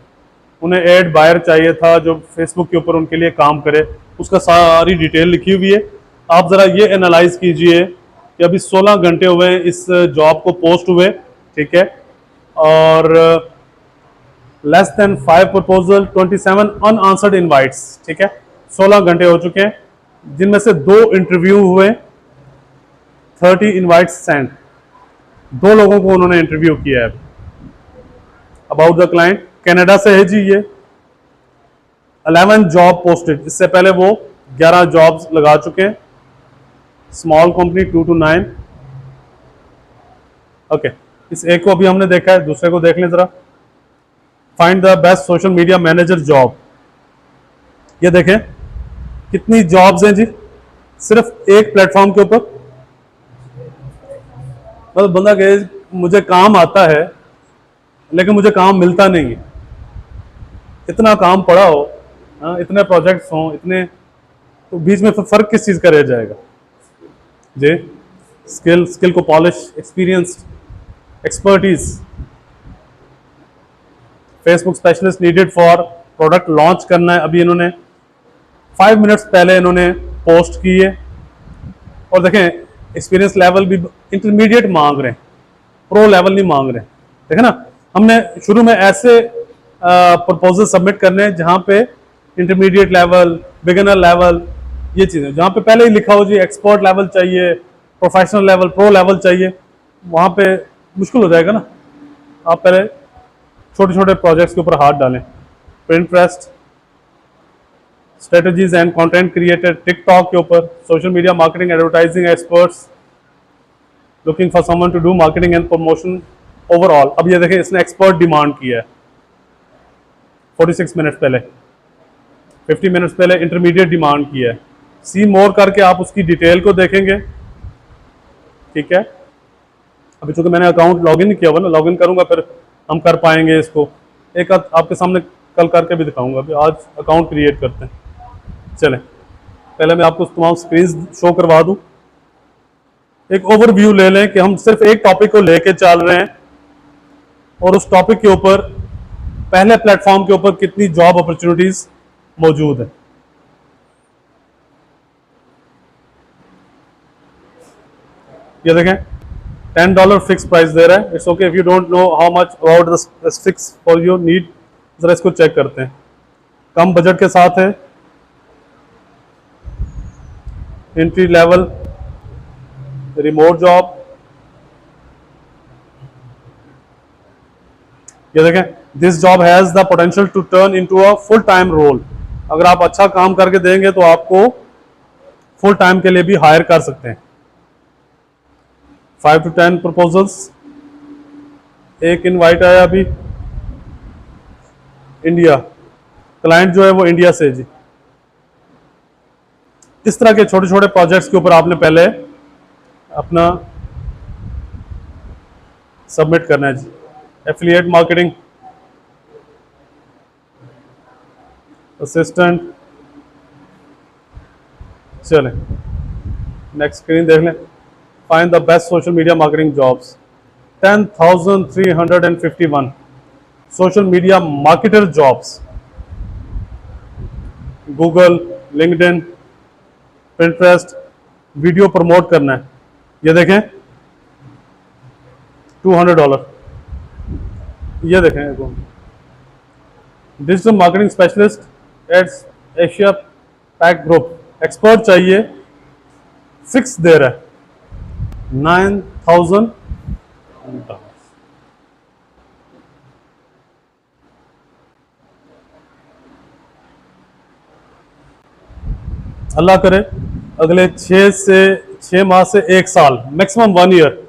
उन्हें एड बायर चाहिए था जो फेसबुक के ऊपर उनके लिए काम करे, उसका सारी डिटेल लिखी हुई है। आप ज़रा ये एनालाइज कीजिए कि अभी 16 घंटे हुए इस जॉब को पोस्ट हुए, ठीक है, और less than 5 proposal, 27 unanswered invites, ठीक है, 16 घंटे हो चुके हैं, जिनमें से 2 इंटरव्यू हुए, 30 इनवाइट्स सेंड, 2 लोगों को उन्होंने इंटरव्यू किया है। अबाउट द क्लाइंट, कनाडा से है जी ये। 11 जॉब पोस्टेड, इससे पहले वो 11 जॉब्स लगा चुके हैं। Small company, 2 to 9। ओके, इस एक को अभी हमने देखा है, दूसरे को देख लें जरा। Find the best social media manager job, ये देखें कितनी जॉब्स हैं जी सिर्फ एक प्लेटफॉर्म के ऊपर। मतलब बंदा कहे मुझे काम आता है लेकिन मुझे काम मिलता नहीं है, इतना काम पड़ा हो, इतने प्रोजेक्ट्स हों, इतने, तो बीच में फर्क किस चीज़ का रह जाएगा जी। स्किल को polish, experience, expertise. Facebook specialist needed for product launch करना है, अभी इन्होंने 5 मिनट्स पहले इन्होंने पोस्ट की है। और देखें एक्सपीरियंस लेवल भी इंटरमीडिएट मांग रहे हैं, प्रो लेवल नहीं मांग रहे हैं। देखें ना, हमने शुरू में ऐसे प्रपोजल सबमिट करने हैं जहाँ पे इंटरमीडिएट लेवल, बिगिनर लेवल, ये चीज़ें, जहाँ पे पहले ही लिखा हो जी एक्सपर्ट लेवल चाहिए, प्रोफेशनल लेवल, प्रो लेवल चाहिए, वहाँ पे मुश्किल हो जाएगा ना। आप पहले छोटे छोटे प्रोजेक्ट्स के ऊपर हाथ डालें। Pinterest, strategies and content creator, TikTok के ऊपर, social media marketing advertising experts, looking for someone to do marketing and promotion overall. अब ये देखें इसने एक्सपर्ट डिमांड किया है 46 मिनट्स पहले, 50 मिनट्स पहले इंटरमीडिएट डिमांड किया है। सी मोर करके आप उसकी डिटेल को देखेंगे, ठीक है। अभी चूंकि मैंने अकाउंट लॉगिन नहीं किया हुआ ना, लॉगिन करूंगा फिर हम कर पाएंगे इसको। एक आपके सामने कल करके भी दिखाऊंगा, अभी आज अकाउंट क्रिएट करते हैं। चलें, पहले मैं आपको तमाम स्क्रीन शो करवा दूं, एक ओवरव्यू ले लें कि हम सिर्फ एक टॉपिक को लेके चल रहे हैं और उस टॉपिक के ऊपर पहले प्लेटफॉर्म के ऊपर कितनी जॉब अपॉर्चुनिटीज मौजूद है। ये देखें $10 फिक्स प्राइस दे रहा है। It's okay if you don't know how much about the specifics for your need. जरा इसको चेक करते हैं, कम बजट के साथ है, एंट्री लेवल, रिमोट जॉब। ये देखें, this job has the potential to turn into a full time role. अगर आप अच्छा काम करके देंगे तो आपको फुल टाइम के लिए भी हायर कर सकते हैं। 5 to 10 प्रपोजल्स, एक इनवाइट आया अभी, इंडिया, क्लाइंट जो है वो इंडिया से जी। इस तरह के छोटे छोटे प्रोजेक्ट्स के ऊपर आपने पहले अपना सबमिट करना है जी। Affiliate marketing, assistant. चलें नेक्स्ट स्क्रीन देख लें। Find the best social media marketing jobs. 10,351 social media marketer jobs. Google, LinkedIn, Pinterest, video promote करना है। ये देखें $200। ये देखें digital marketing specialist ads Asia Pac group, expert चाहिए, फिक्स दे रहा है $9,000। अल्लाह करे अगले 6 माह से 1 साल, मैक्सिमम 1 ईयर,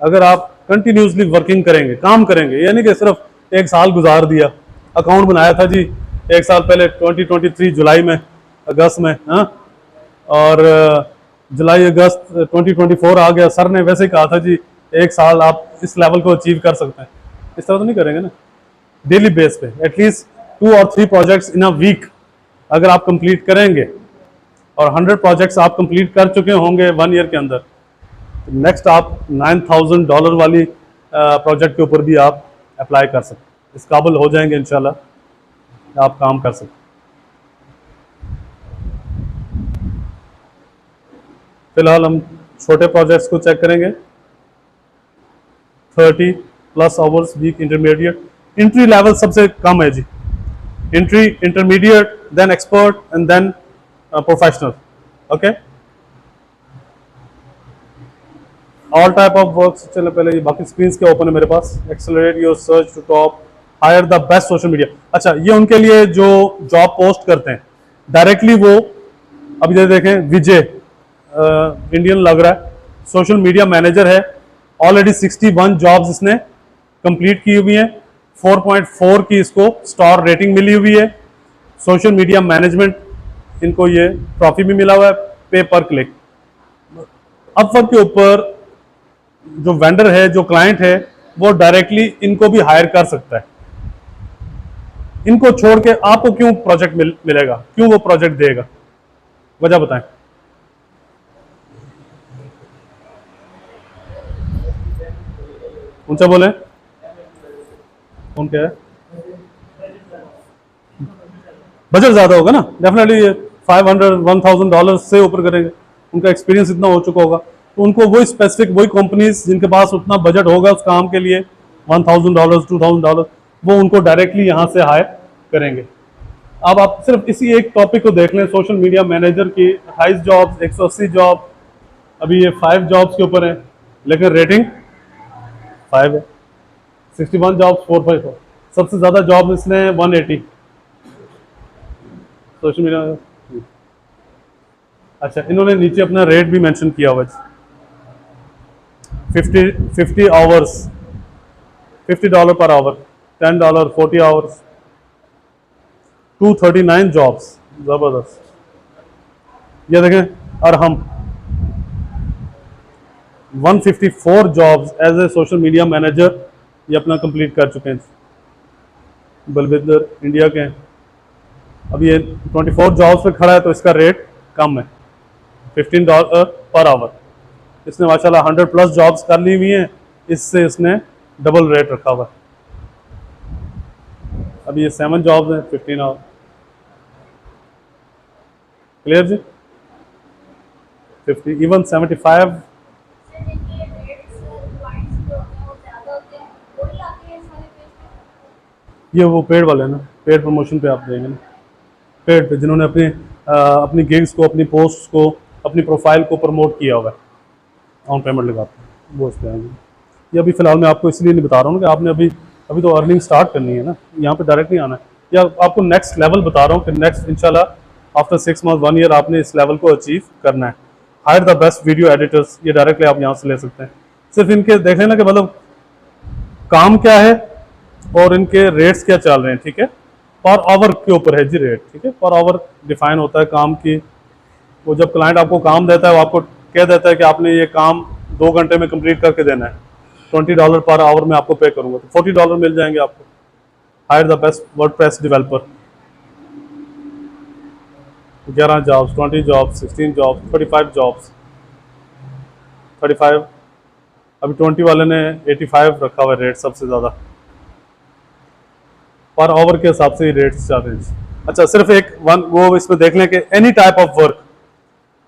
अगर आप कंटिन्यूसली वर्किंग करेंगे, काम करेंगे, यानी कि सिर्फ 1 साल गुजार दिया, अकाउंट बनाया था जी 1 साल पहले 2023 जुलाई में, अगस्त में, हाँ, और जुलाई अगस्त 2024 आ गया, सर ने वैसे ही कहा था जी 1 साल आप इस लेवल को अचीव कर सकते हैं। इस तरह तो नहीं करेंगे ना। डेली बेस पे एटलीस्ट 2 और 3 प्रोजेक्ट्स इन अ वीक अगर आप कंप्लीट करेंगे और 100 प्रोजेक्ट्स आप कंप्लीट कर चुके होंगे 1 ईयर के अंदर, तो नेक्स्ट आप $9,000 वाली प्रोजेक्ट के ऊपर भी आप अप्लाई कर सकते हैं। इस काबिल हो जाएंगे इंशाल्लाह, आप काम कर सकते हैं। फिलहाल हम छोटे प्रोजेक्ट्स को चेक करेंगे। 30+ hours week intermediate, entry level सबसे कम है जी, entry, intermediate, then expert and then professional. Okay, all type of works. चलो पहले ये बाकी स्क्रीन क्या ओपन है मेरे पास। Accelerate your search to top, hire the best social media. अच्छा, ये उनके लिए जो जॉब पोस्ट करते हैं डायरेक्टली, वो अभी ये देखें, विजय इंडियन लग रहा है, सोशल मीडिया मैनेजर है, ऑलरेडी 61 जॉब्स इसने कंप्लीट की हुई हैं, 4.4 की इसको स्टार रेटिंग मिली हुई है। सोशल मीडिया मैनेजमेंट, इनको ये ट्रॉफी भी मिला हुआ है, पे पर क्लिक। अपवर्क के ऊपर जो वेंडर है, जो क्लाइंट है, वो डायरेक्टली इनको भी हायर कर सकता है। इनको छोड़ के आपको क्यों प्रोजेक्ट मिलेगा, क्यों वो प्रोजेक्ट देगा, वजह बताएं। ऊंचा बोले, कौन क्या है, बजट ज्यादा होगा ना, डेफिनेटली $500-1,000 से ऊपर करेंगे। उनका एक्सपीरियंस इतना हो चुका होगा, तो उनको वही स्पेसिफिक, वही कंपनीज जिनके पास उतना बजट होगा उस काम के लिए, $1,000 $2,000, वो उनको डायरेक्टली यहाँ से हायर करेंगे। अब आप सिर्फ इसी एक टॉपिक को देख लें, सोशल मीडिया मैनेजर की 28 जॉब्स, 180 जॉब, अभी ये 5 जॉब्स के ऊपर है, लेकिन रेटिंग 5 है। 61 जॉब्स 454, सबसे ज्यादा जॉब इसने 180 सोशल मीडिया। अच्छा, इन्होंने नीचे अपना रेट भी मेंशन किया हुआ है, 50 hours, $50 per hour, $10, 40 hours, 239 jobs, जबरदस्त। ये देखें, और हम 154 jobs as a social media manager ये अपना कंप्लीट कर चुके हैं। बलविंदर इंडिया के हैं। अब ये 24 जॉब्स पे खड़ा है, तो इसका रेट कम है, $15 पर आवर। इसने माशाल्लाह 100+ जॉब्स कर ली हुई हैं, इससे इसने डबल रेट रखा हुआ है। अब ये 7 जॉब्स हैं, 15 आवर। Clear ji? 50, इवन 75। ये वो पेड वाले हैं ना, पेड प्रमोशन पे आप देंगे ना, पेड पे, जिन्होंने अपनी गिग्स को, अपनी पोस्ट को, अपनी प्रोफाइल को प्रमोट किया हुआ है, ऑन पेमेंट लगाते हैं, वो उस पर आएंगे। ये अभी फिलहाल मैं आपको इसलिए नहीं बता रहा हूँ कि आपने अभी तो अर्निंग स्टार्ट करनी है ना, यहाँ पे डायरेक्ट नहीं आना है। या आपको नेक्स्ट लेवल बता रहा हूँ कि नेक्स्ट इंशाल्लाह आफ्टर 6 मंथ 1 ईयर आपने इस लेवल को अचीव करना है। Hire the best video editors, ये डायरेक्टली आप यहाँ से ले सकते हैं। सिर्फ इनके देख लेना कि मतलब काम क्या है और इनके रेट्स क्या चल रहे हैं, ठीक है। पर आवर के ऊपर है जी रेट, ठीक है, पर आवर डिफाइन होता है काम की। वो जब क्लाइंट आपको काम देता है, वो आपको कह देता है कि आपने ये काम 2 घंटे में कंप्लीट करके देना है, $20 पर आवर में आपको पे करूंगा, तो $40 मिल जाएंगे आपको। Hire the best WordPress developer, 11 jobs, 20 jobs, 16 jobs, 35 jobs, 35। अभी 20 वाले ने 85 रखा हुआ है रेट सबसे ज़्यादा, पर आवर के हिसाब से ही रेट्स चल रहे हैं। अच्छा, सिर्फ एक वन वो इसमें देख लें कि एनी टाइप ऑफ वर्क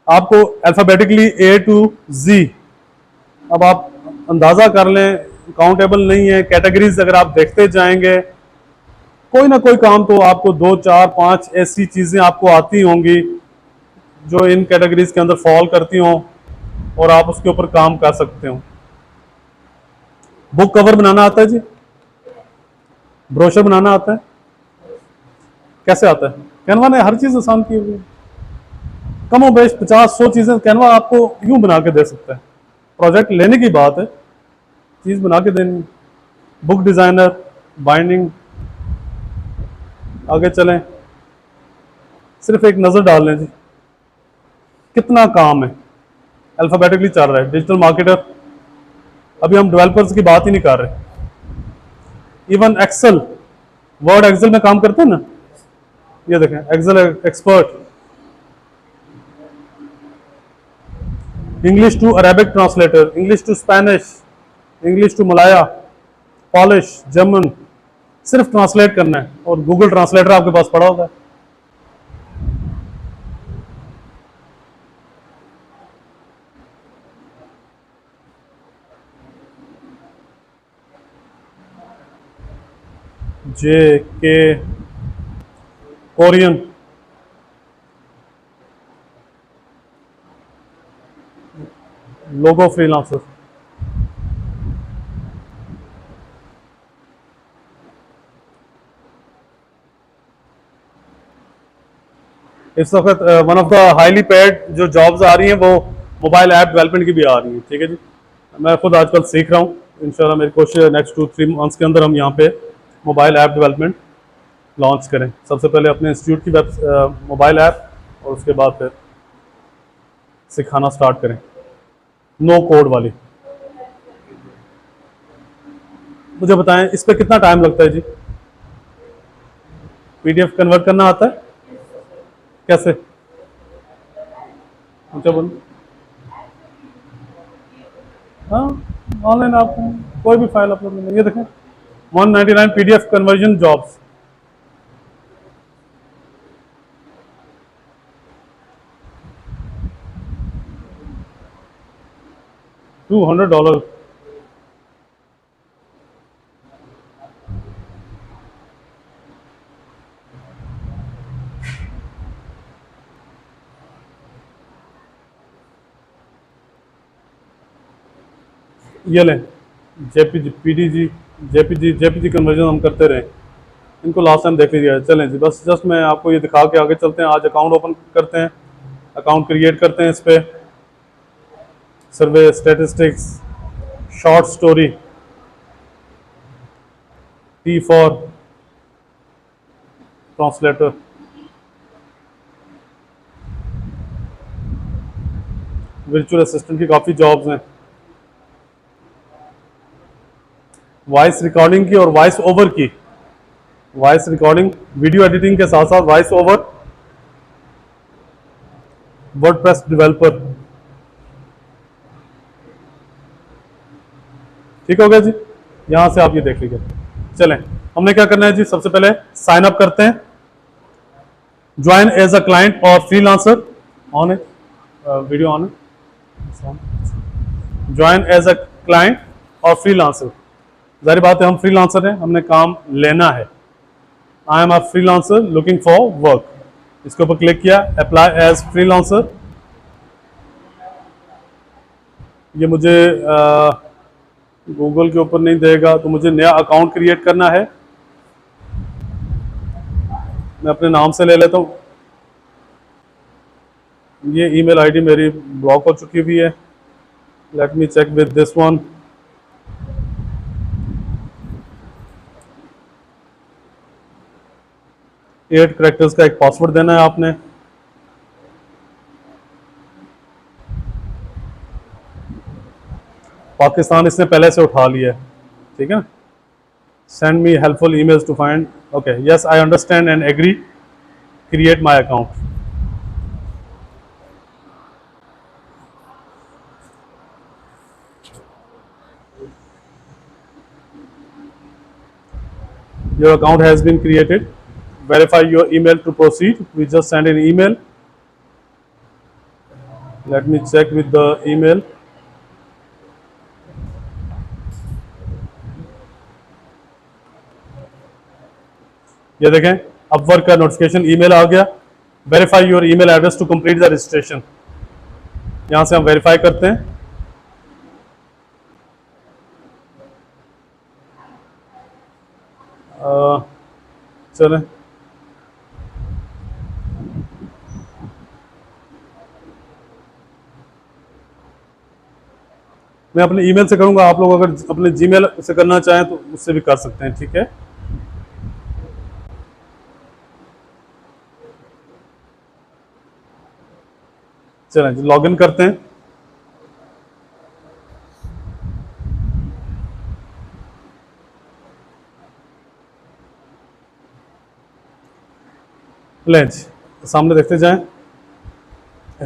आपको अल्फ़ाबेटिकली ए टू जी, अब आप अंदाज़ा कर लें, काउंटेबल नहीं है कैटेगरीज। अगर आप देखते जाएंगे कोई ना कोई काम तो आपको 2 4 5 ऐसी चीज़ें आपको आती होंगी जो इन कैटेगरीज के अंदर फॉल करती हों और आप उसके ऊपर काम कर सकते हो। बुक कवर बनाना आता है जी? ब्रोशर बनाना आता है? कैसे आता है? कैनवा ने हर चीज़ आसान की हुई है। कमो बेश 50-100 चीज़ें कैनवा आपको यूं बना के दे सकता है। प्रोजेक्ट लेने की बात है, चीज़ बना के देनी। बुक डिज़ाइनर, बाइंडिंग, आगे चलें, सिर्फ एक नज़र डाल लें जी कितना काम है, अल्फ़ाबेटिकली चल रहा है। डिजिटल मार्केटर, अभी हम डेवलपर्स की बात ही नहीं कर रहे। इवन एक्सेल, वर्ड एक्सेल में काम करते हैं ना, ये देखें Excel expert, English to Arabic translator, English to Spanish, English to Malay, Polish, German, सिर्फ ट्रांसलेट करना है और गूगल ट्रांसलेटर आपके पास पड़ा होगा। जे के कोरियन, लोगो फ्रीलांसर, इस वक्त one of the highly paid जो जॉब्स आ रही हैं वो मोबाइल ऐप डेवलपमेंट की भी आ रही हैं। ठीक है जी, मैं खुद आजकल सीख रहा हूँ। इंशाल्लाह मेरी कोशिश है नेक्स्ट 2-3 मंथ्स के अंदर हम यहाँ पे मोबाइल ऐप डेवलपमेंट लॉन्च करें। सबसे पहले अपने इंस्टीट्यूट की वेब मोबाइल ऐप और उसके बाद फिर सिखाना स्टार्ट करें नो कोड वाली। मुझे बताएं इस पर कितना टाइम लगता है जी? पीडीएफ कन्वर्ट करना आता है कैसे? अच्छा बोलो। हाँ, ऑनलाइन आप कोई भी फाइल अपलोड करना। ये देखें 199 पीडीएफ कन्वर्जन जॉब्स, $200। ये लें जेपीजी, पीडीजी, जेपीजी कन्वर्जन हम करते रहे। इनको लास्ट टाइम देख लीजिए। चलें जी, बस जस्ट मैं आपको ये दिखा के आगे चलते हैं। आज अकाउंट ओपन करते हैं, अकाउंट क्रिएट करते हैं। इस पर survey, statistics, short story, T for translator, virtual assistant की काफ़ी जॉब्स हैं। वॉइस रिकॉर्डिंग की और वॉइस ओवर की, वॉइस रिकॉर्डिंग वीडियो एडिटिंग के साथ साथ वॉइस ओवर, वर्डप्रेस डेवलपर। ठीक हो गया जी, यहां से आप ये देख लीजिए। चलें, हमने क्या करना है जी? सबसे पहले साइन अप करते हैं। ज्वाइन एज अ क्लाइंट और फ्रीलांसर, ऑन है वीडियो, ऑन है। ज्वाइन एज अ क्लाइंट और फ्रीलांसर, जाहिर बात है हम फ्रीलांसर हैं, हमने काम लेना है। I am a freelancer looking for work, इसके ऊपर क्लिक किया, अप्लाई एज फ्रीलांसर। ये मुझे गूगल के ऊपर नहीं देगा, तो मुझे नया अकाउंट क्रिएट करना है। मैं अपने नाम से ले लेता हूँ। ये ईमेल आईडी मेरी ब्लॉक हो चुकी हुई है। Let me check with this one. Eight characters का एक पासवर्ड देना है आपने। पाकिस्तान इसने पहले से उठा लिया है, ठीक है। Send me helpful emails to find, okay, yes I understand and agree, create my account. Your account has been created. Verify your email to proceed. We just send an email. Let me check with the email. ये देखें, Upwork का notification email आ गया. Verify your email address to complete the registration. यहां से हम verify करते हैं. चलें, मैं अपने ईमेल से करूंगा. आप लोग अगर अपने जीमेल से करना चाहें तो उससे भी कर सकते हैं. ठीक है, चलें जी, लॉगिन करते हैं. लें जी, सामने देखते जाएं.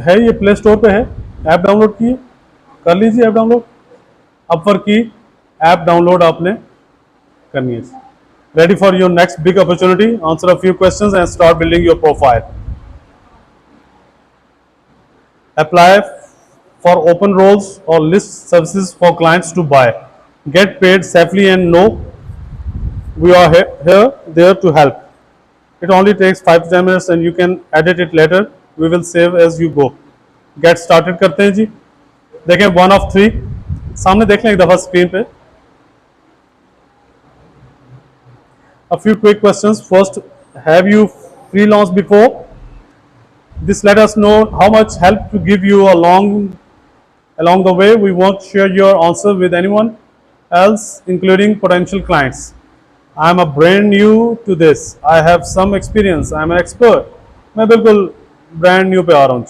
है ये प्ले स्टोर पे है. ऐप डाउनलोड की, कर लीजिए ऐप डाउनलोड. अपवर्क की ऐप डाउनलोड आपने करनी है. Ready for your next big opportunity. Answer a few questions and start building your profile. Apply for open roles or list services for clients to buy. Get paid safely and know we are there to help. It only takes 5 to 10 minutes and you can edit it later. We will save as you go. Get started करते हैं जी. देखें 1 of 3 सामने देख लें एक दफ़ा screen पे. A few quick questions. First, have you freelanced before? This let us know how much help to give you along the way. We won't share your answer with anyone else, including potential clients. I am a brand new to this. I have some experience. I am an expert. मैं बिल्कुल brand new पे आ रहा हूँ.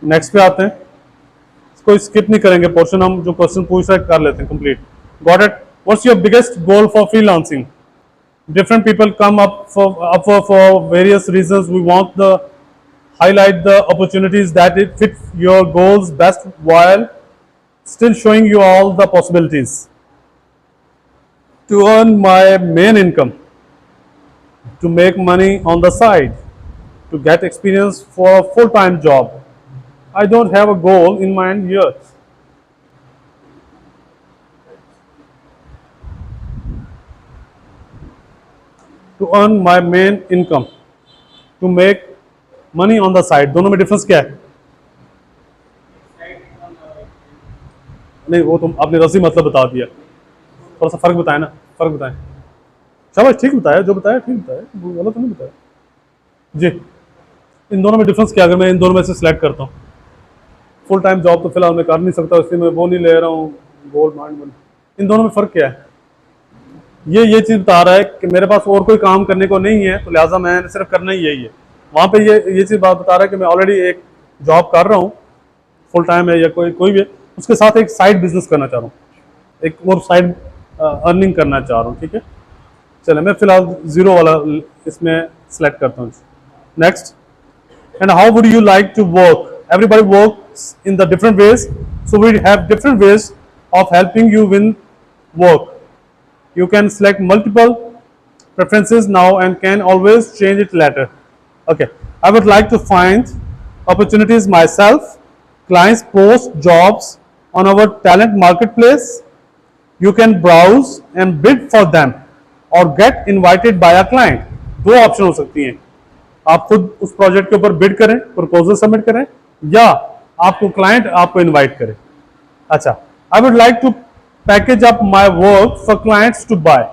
Next पे आते हैं. इसको skip नहीं करेंगे पोर्शन. हम जो क्वेश्चन पूछ रहे हैं कर लेते हैं complete. Got it. What's your biggest goal for freelancing? Different people come up for various reasons. We want to highlight the opportunities that it fit your goals best while still showing you all the possibilities. To earn my main income, to make money on the side, to get experience for a full-time job. I don't have a goal in mind yet. To earn my main income, to make money on the side. दोनों में difference क्या है? नहीं, वो तो आपने रसी मतलब बता दिया. थोड़ा सा फर्क बताया ना, फर्क बताएं. शाबाश, ठीक बताया, जो बताया ठीक बताया, गलत तो नहीं बताया जी. इन दोनों में डिफरेंस क्या? अगर मैं इन दोनों में से सिलेक्ट करता हूँ, फुल टाइम जॉब तो फिलहाल मैं कर नहीं सकता, इसलिए मैं वो नहीं ले रहा हूँ. गोल्ड माइंड, इन दोनों में फ़र्क क्या है? ये चीज़ बता रहा है कि मेरे पास और कोई काम करने को नहीं है, तो लिहाजा मैंने सिर्फ करना ही यही है. वहाँ पे ये चीज़ बात बता रहा है कि मैं ऑलरेडी एक जॉब कर रहा हूँ, फुल टाइम है या कोई भी है, उसके साथ एक साइड बिजनेस करना चाह रहा हूँ, एक और साइड अर्निंग करना चाह रहा हूँ. ठीक है, चले मैं फिलहाल 0 वाला इसमें सेलेक्ट करता हूँ. Next. And how would you like to work? Everybody works in the different ways, so we have different ways of helping you win work. You can select multiple preferences now and can always change it later. Okay, I would like to find opportunities myself. Clients post jobs on our talent marketplace. You can browse and bid for them or get invited by a client. दो option हो सकती हैं. आप खुद उस project के ऊपर bid करें, प्रपोजल सबमिट करें, या आपको क्लाइंट आपको इनवाइट करे. अच्छा, I would like to package up my work for clients to buy.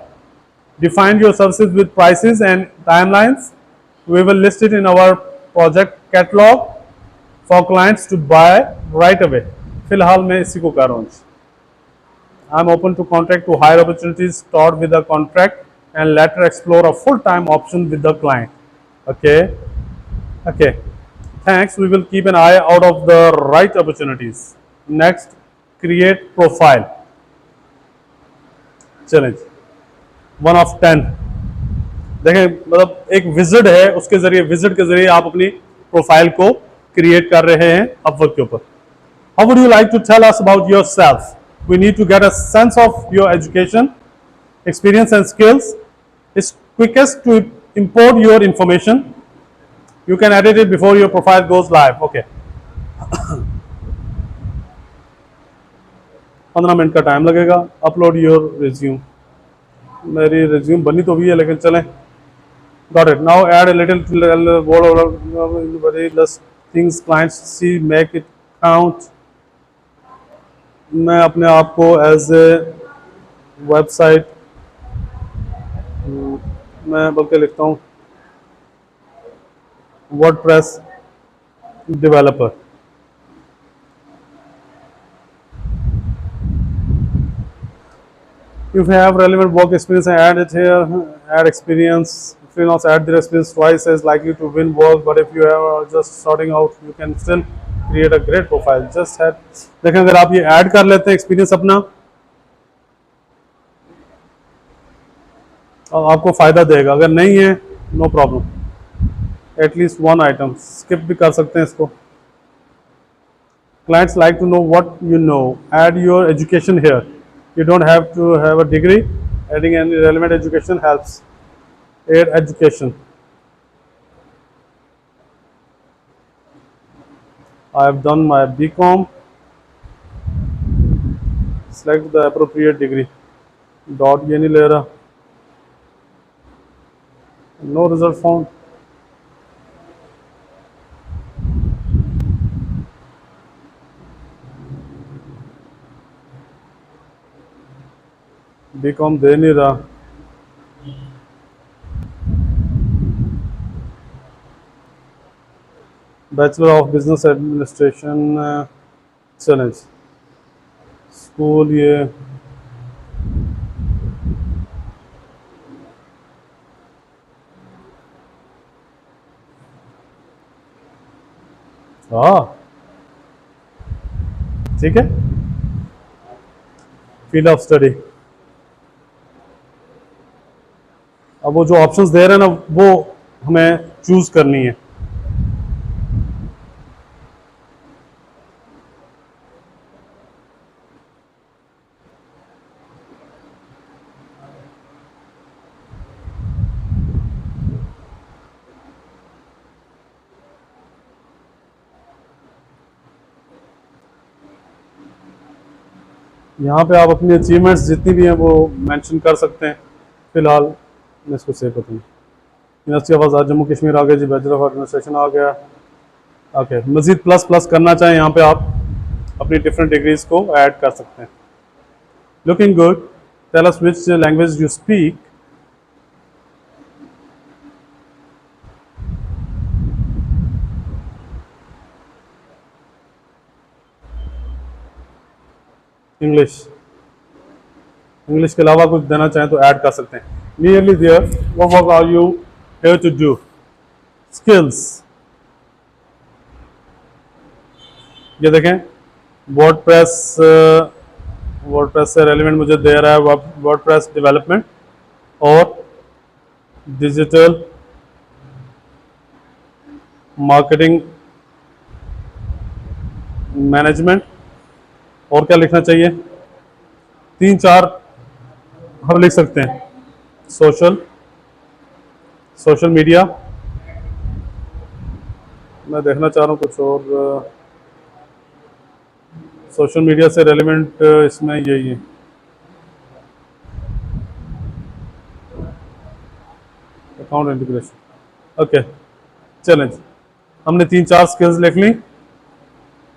Define your services with prices and timelines. We will list it in our project catalogue for clients to buy right away. फिलहाल मैं इसी को कर रहा हूँ. I am open to contract to hire opportunities. Start with a contract and later explore a full time option with the client. Okay. Thanks. We will keep an eye out of the right opportunities. Next, create profile. चलें, 1 of 10. देखें, मतलब एक visit है, उसके जरिए visit के जरिए आप अपनी प्रोफाइल को क्रिएट कर रहे हैं अपवर्क के ऊपर. How would you like to tell us about yourself? we need to get a sense of your education, experience and skills. It's quickest to import your information. You can edit it before your profile goes live. Okay. 15 minute का time लगेगा. Upload your resume. मेरी resume बनी तो भी है लेकिन चलें. Got it. Now add a little word very less things clients see, make it count. मैं अपने आप को एज ए वेबसाइट मैं बल्कि लिखता हूँ WordPress developer. If you have relevant work experience, add it here. Add experience. If you not add their experience twice as likely to win work. But if you are just starting out, you can still create a great profile. Just add. देखें अगर आप ये add कर लेते हैं experience अपना, और आपको फ़ायदा देगा. अगर नहीं है, no problem. At least one item skip भी कर सकते हैं इसको. Clients like to know what you know. Add your education here. You don't have to have a degree. Adding any relevant education helps. Add education. I have done my BCom. Select the appropriate degree. Dot ये नहीं ले रहा. No result found. BCom दे नहीं रहा. Bachelor of Business Administration challenge. School ये ठीक है. Field of study. अब वो जो ऑप्शंस दे रहे हैं ना, वो हमें चूज करनी है. यहाँ पे आप अपनी अचीवमेंट्स जितनी भी हैं वो मेंशन कर सकते हैं. फिलहाल मैं इसको सेव करता हूँ. यूनिवर्सिटी ऑफ आज़ाद जम्मू कश्मीर आ गया जी. बैचलर ऑफ एडमिनिस्ट्रेशन आ गया. ओके. मज़ीद प्लस प्लस करना चाहें यहाँ पे आप अपनी डिफरेंट डिग्रीज को ऐड कर सकते हैं. Looking good. Tell us which language you speak. English. English के अलावा कुछ देना चाहें तो ऐड कर सकते हैं. Nearly there. What work are you here to do. Skills. ये देखें वर्डप्रेस से रेलिवेंट मुझे दे रहा है वर्डप्रेस डेवलपमेंट और डिजिटल मार्केटिंग मैनेजमेंट. और क्या लिखना चाहिए. 3-4 हम लिख सकते हैं. Social media. मैं देखना चाह रहा हूँ कुछ और. सोशल मीडिया से रेलिवेंट इसमें यही है. Account integration. ओके. चैलेंज. हमने 3-4 स्किल्स लिख ली.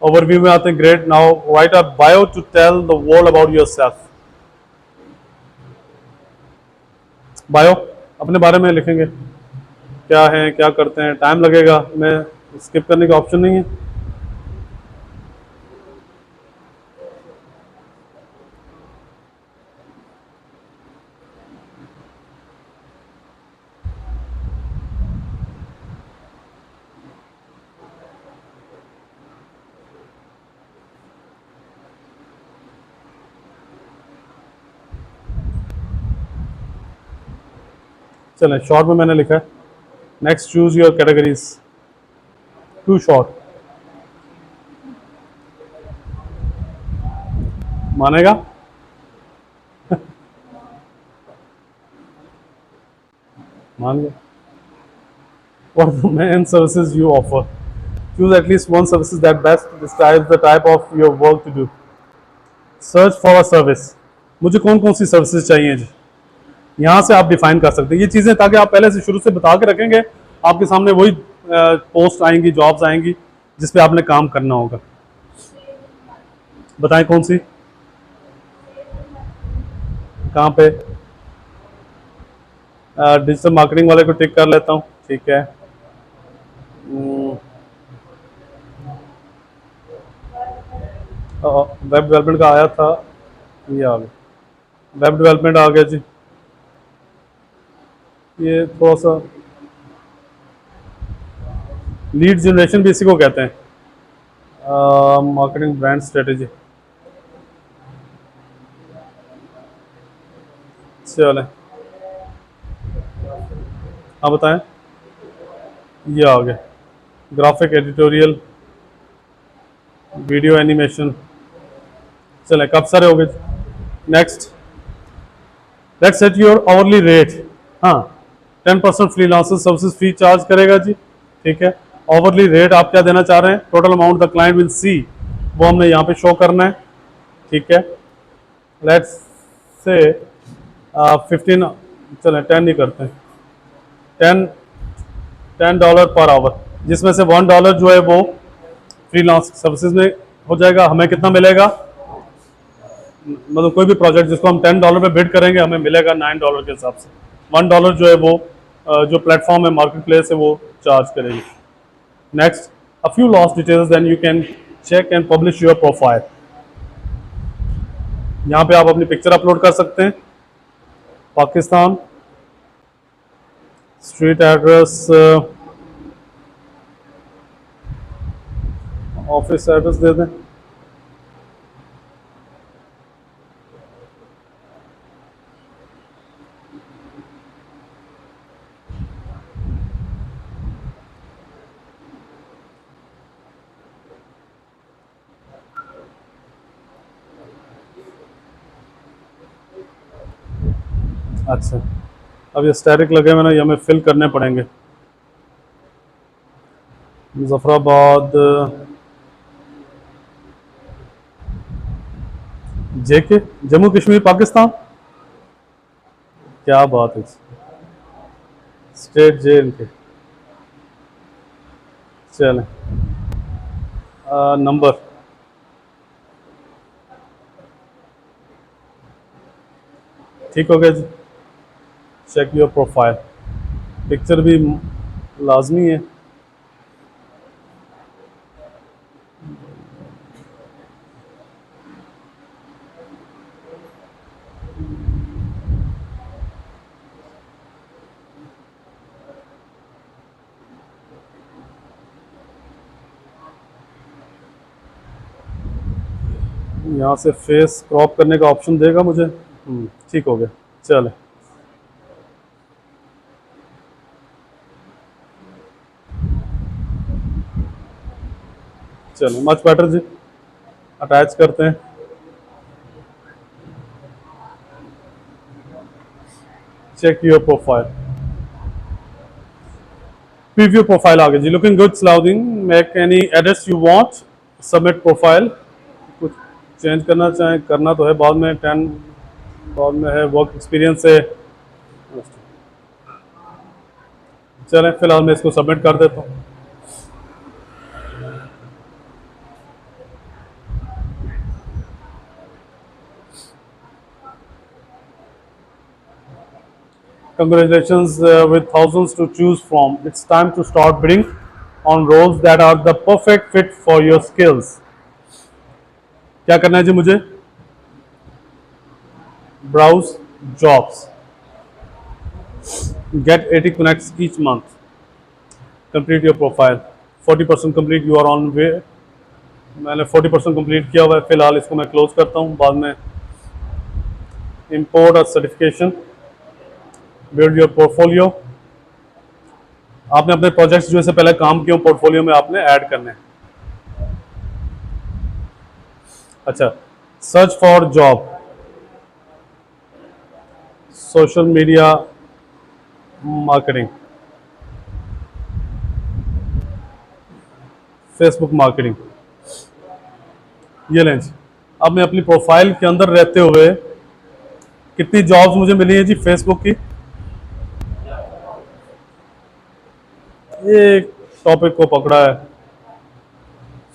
ओवरव्यू में आते हैं. Great. Now write a bio to tell the world about yourself. Bio अपने बारे में लिखेंगे. क्या है, क्या करते हैं. टाइम लगेगा. मैं स्किप करने का ऑप्शन नहीं है. चलें. शॉर्ट में मैंने लिखा है. Next choose your categories. Too short. मानेगा? मान गया। What are the main services you offer? Choose at least one services that best describes the type of your work to do. Search for a service. मुझे कौन कौन सी services चाहिए जी, यहाँ से आप डिफाइन कर सकते हैं ये चीज़ें, ताकि आप पहले से शुरू से बता के रखेंगे, आपके सामने वही पोस्ट आएंगी, जॉब्स आएंगी जिस पे आपने काम करना होगा। बताएं कौन सी, कहाँ पे? डिजिटल मार्केटिंग वाले को टिक कर लेता हूँ, ठीक है। वेब डेवलपमेंट का आया था, ये आ गया, वेब डेवलपमेंट आ गया जी। ये थोड़ा सा लीड जनरेशन भी इसी को कहते हैं, मार्केटिंग ब्रांड स्ट्रेटेजी। चलें, हाँ बताएं, ये आ गया, ग्राफिक एडिटोरियल, वीडियो एनिमेशन। चलें, कब सारे हो गए? Next, let's set your hourly rate. हाँ, 10% फ्रीलांसर सर्विसेज फी चार्ज करेगा जी, ठीक है। आवरली रेट आप क्या देना चाह रहे हैं? Total amount the client will see, वो हमने यहाँ पे शो करना है, ठीक है। लेट्स से 15, चलें 10 नहीं करते हैं, $10 पर आवर, जिसमें से $1 जो है वो फ्रीलांस सर्विसेज में हो जाएगा। हमें कितना मिलेगा? मतलब कोई भी प्रोजेक्ट जिसको हम $10 पे बिड करेंगे, हमें मिलेगा $9 के हिसाब से। $1 जो है वो जो प्लेटफॉर्म है, मार्केट प्लेस है, वो चार्ज करेगी। Next, a few last details, then you can check and publish your profile. यहाँ पे आप अपनी पिक्चर अपलोड कर सकते हैं, Pakistan, street address, office address दे दें। अच्छा, अब ये स्टैटिक लगे हुए ना, ये हमें फिल करने पड़ेंगे। मुजफ्फराबाद, जेके, जम्मू कश्मीर, पाकिस्तान। क्या बात है, स्टेट जेल के। चलें, नंबर, ठीक हो गया जी। चेक योर प्रोफाइल, पिक्चर भी लाजमी है। यहाँ से फेस क्रॉप करने का ऑप्शन देगा मुझे, ठीक हो गया। चले, चलो, मच बेटर जी। अटैच करते हैं, check your profile, preview profile आ गया जी। Looking good Salahuddin, make any edits you want, submit profile. कुछ चेंज करना चाहें, करना तो है बाद में, 10 बाद में है, वर्क एक्सपीरियंस से। चलें, फिलहाल मैं इसको सबमिट कर देता हूँ। Congratulations, with thousands to choose from. It's time to start bidding on roles that are the perfect fit for your skills. क्या करना है जी मुझे? Browse jobs. Get 80 connects each month. Complete your profile. 40% complete. You are on way. मैंने 40% complete किया हुआ है। फिलहाल इसको मैं क्लोज करता हूँ, बाद में import a certification. Build your portfolio. आपने अपने प्रोजेक्ट्स जो इससे पहले काम किए पोर्टफोलियो में आपने ऐड करने हैं। अच्छा, search for job, social media marketing, Facebook marketing. ये लें जी, अब मैं अपनी प्रोफाइल के अंदर रहते हुए कितनी जॉब्स मुझे मिली हैं जी फेसबुक की। ये टॉपिक को पकड़ा है,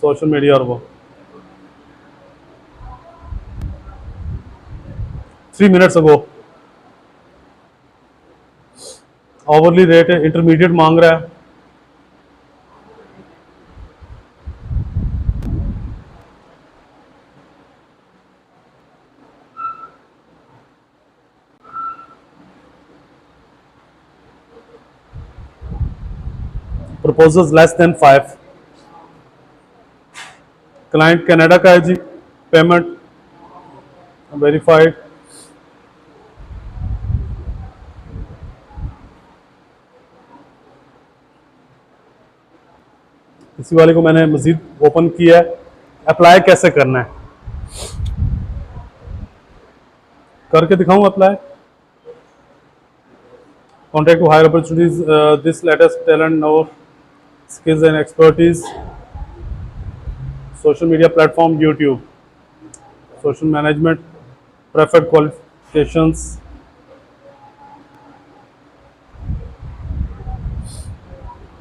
सोशल मीडिया, और वो 3 मिनट्स अगो। ओवरली रेट है, इंटरमीडिएट मांग रहा है। Proposals less than 5। Client Canada का है जी, पेमेंट वेरीफाइड। इसी वाले को मैंने मजीद ओपन किया है। अप्लाई कैसे करना है करके दिखाऊं apply. Contact to hire opportunities, this latest talent, no skills and expertise, social media platform, YouTube, social management, preferred qualifications.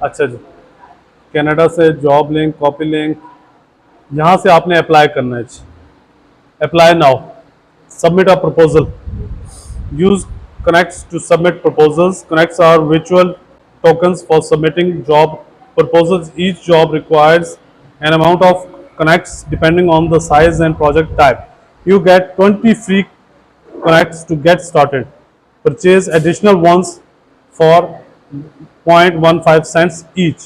अच्छा जी, कनाडा से जॉब लिंक, कॉपी लिंक, यहाँ से आपने अप्लाई करना है। Apply now, submit a proposal, use Connects to submit proposals. Connects are virtual tokens for submitting job proposals. Each job requires an amount of connects depending on the size and project type. You get 20 free connects to get started. Purchase additional ones for 0.15 cents each.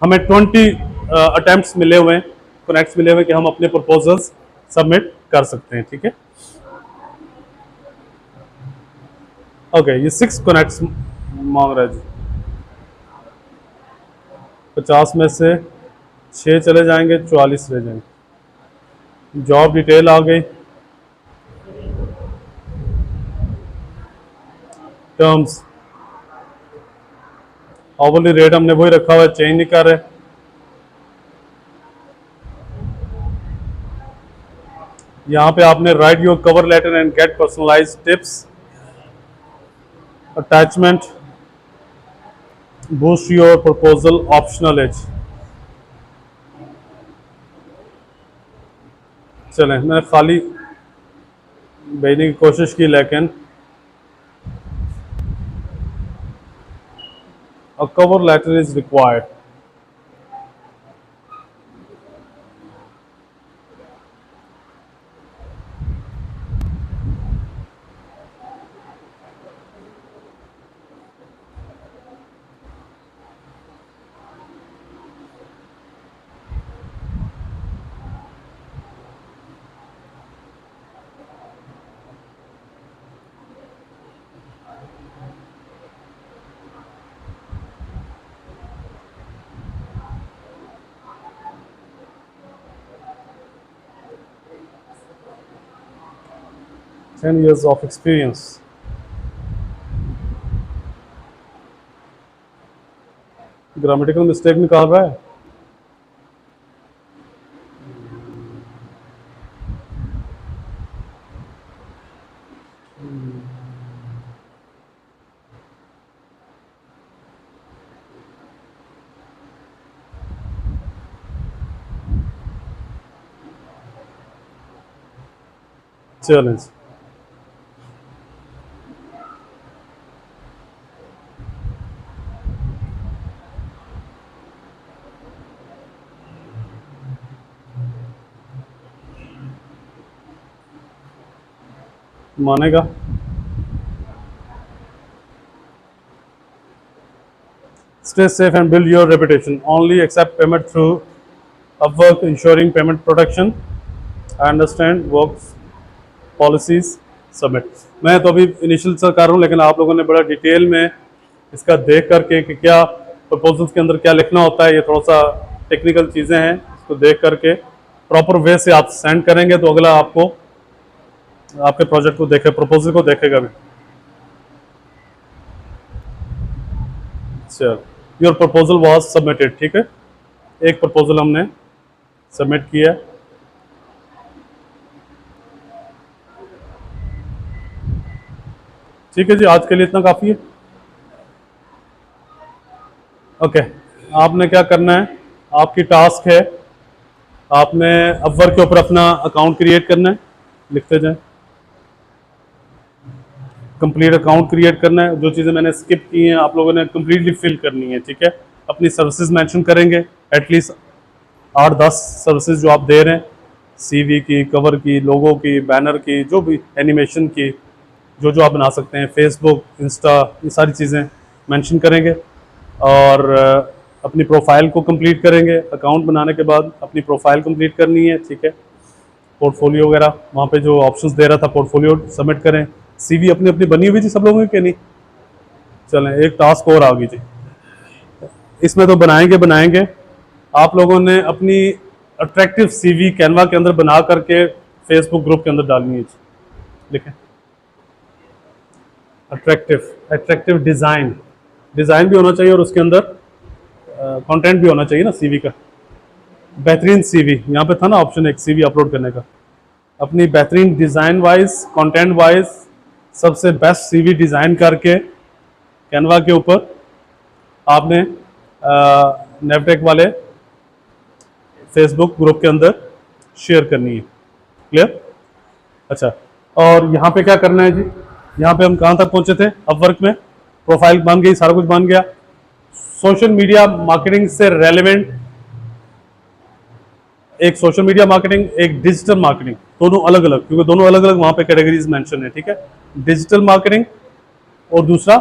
हमें 20 attempts मिले हुए हैं, connects मिले हुए कि हम अपने proposals submit कर सकते हैं। ठीक है, ओके, ये 6 कनेक्ट्स मांग रहा है जी। 50 में से 6 चले जाएंगे, 44 रह जाएंगे। जॉब डिटेल आ गई, टर्म्स, ओवरली रेट हमने वही रखा हुआ है, चेंज नहीं कर रहे। यहाँ पे आपने write your cover letter and get personalised tips, attachment, boost your proposal, optional edge. चलें, मैंने खाली भेजने की कोशिश की, लेकिन a cover letter is required. Ten years of experience. Grammatical mistake निकाल रहा है। चैलेंज, मानेगा। Stay safe and build your reputation. Only accept payment through Upwork, ensuring payment protection. I understand works policies. Submit. मैं तो अभी initial से कर रहा हूँ, लेकिन आप लोगों ने बड़ा डिटेल में इसका देख करके कि क्या प्रपोजल्स के अंदर क्या लिखना होता है, ये थोड़ा सा टेक्निकल चीज़ें हैं, इसको देख करके प्रॉपर वे से आप सेंड करेंगे तो अगला आपको आपके प्रोजेक्ट को देखे, प्रपोजल को देखेगा भी। चल, योर प्रपोजल वॉज सबमिटेड, ठीक है, एक प्रपोजल हमने सबमिट किया। ठीक है जी, आज के लिए इतना काफ़ी है। ओके, आपने क्या करना है, आपकी टास्क है, आपने अपवर्क के ऊपर अपना अकाउंट क्रिएट करना है, लिखते जाएं, कंप्लीट अकाउंट क्रिएट करना है। जो चीज़ें मैंने स्किप की हैं आप लोगों ने कंप्लीटली फिल करनी है, ठीक है। अपनी सर्विसेज मेंशन करेंगे, एटलीस्ट 8-10 सर्विसेज जो आप दे रहे हैं, सीवी की, कवर की, लोगो की, बैनर की, जो भी एनिमेशन की, जो जो आप बना सकते हैं, फेसबुक, इंस्टा, ये सारी चीज़ें मेंशन करेंगे। और अपनी प्रोफाइल को कंप्लीट करेंगे। अकाउंट बनाने के बाद अपनी प्रोफाइल कंप्लीट करनी है, ठीक है। पोर्टफोलियो वगैरह वहाँ पे जो ऑप्शंस दे रहा था, पोर्टफोलियो सबमिट करें। सीवी अपनी अपनी बनी हुई थी सब लोगों की, नहीं? चलें, एक टास्क और आ गई थी, इसमें तो बनाएंगे। आप लोगों ने अपनी अट्रैक्टिव सीवी कैनवा के अंदर बना करके फेसबुक ग्रुप के अंदर डालनी है। लिखें अट्रैक्टिव डिज़ाइन भी होना चाहिए और उसके अंदर कंटेंट भी होना चाहिए ना सीवी का। बेहतरीन सीवी, यहाँ पे था ना ऑप्शन एक सीवी अपलोड करने का। अपनी बेहतरीन डिज़ाइन वाइज, कंटेंट वाइज सबसे बेस्ट सीवी डिज़ाइन करके कैनवा के ऊपर आपने नेवटेक वाले फेसबुक ग्रुप के अंदर शेयर करनी है। क्लियर? अच्छा, और यहाँ पे क्या करना है जी, यहाँ पे हम कहाँ तक पहुँचे थे? अपवर्क में प्रोफाइल बन गई, सारा कुछ बन गया। सोशल मीडिया मार्केटिंग से रेलेवेंट एक सोशल मीडिया मार्केटिंग, एक डिजिटल मार्केटिंग, दोनों अलग अलग, क्योंकि दोनों अलग अलग वहाँ पे कैटेगरीज मेंशन है, ठीक है। डिजिटल मार्केटिंग और दूसरा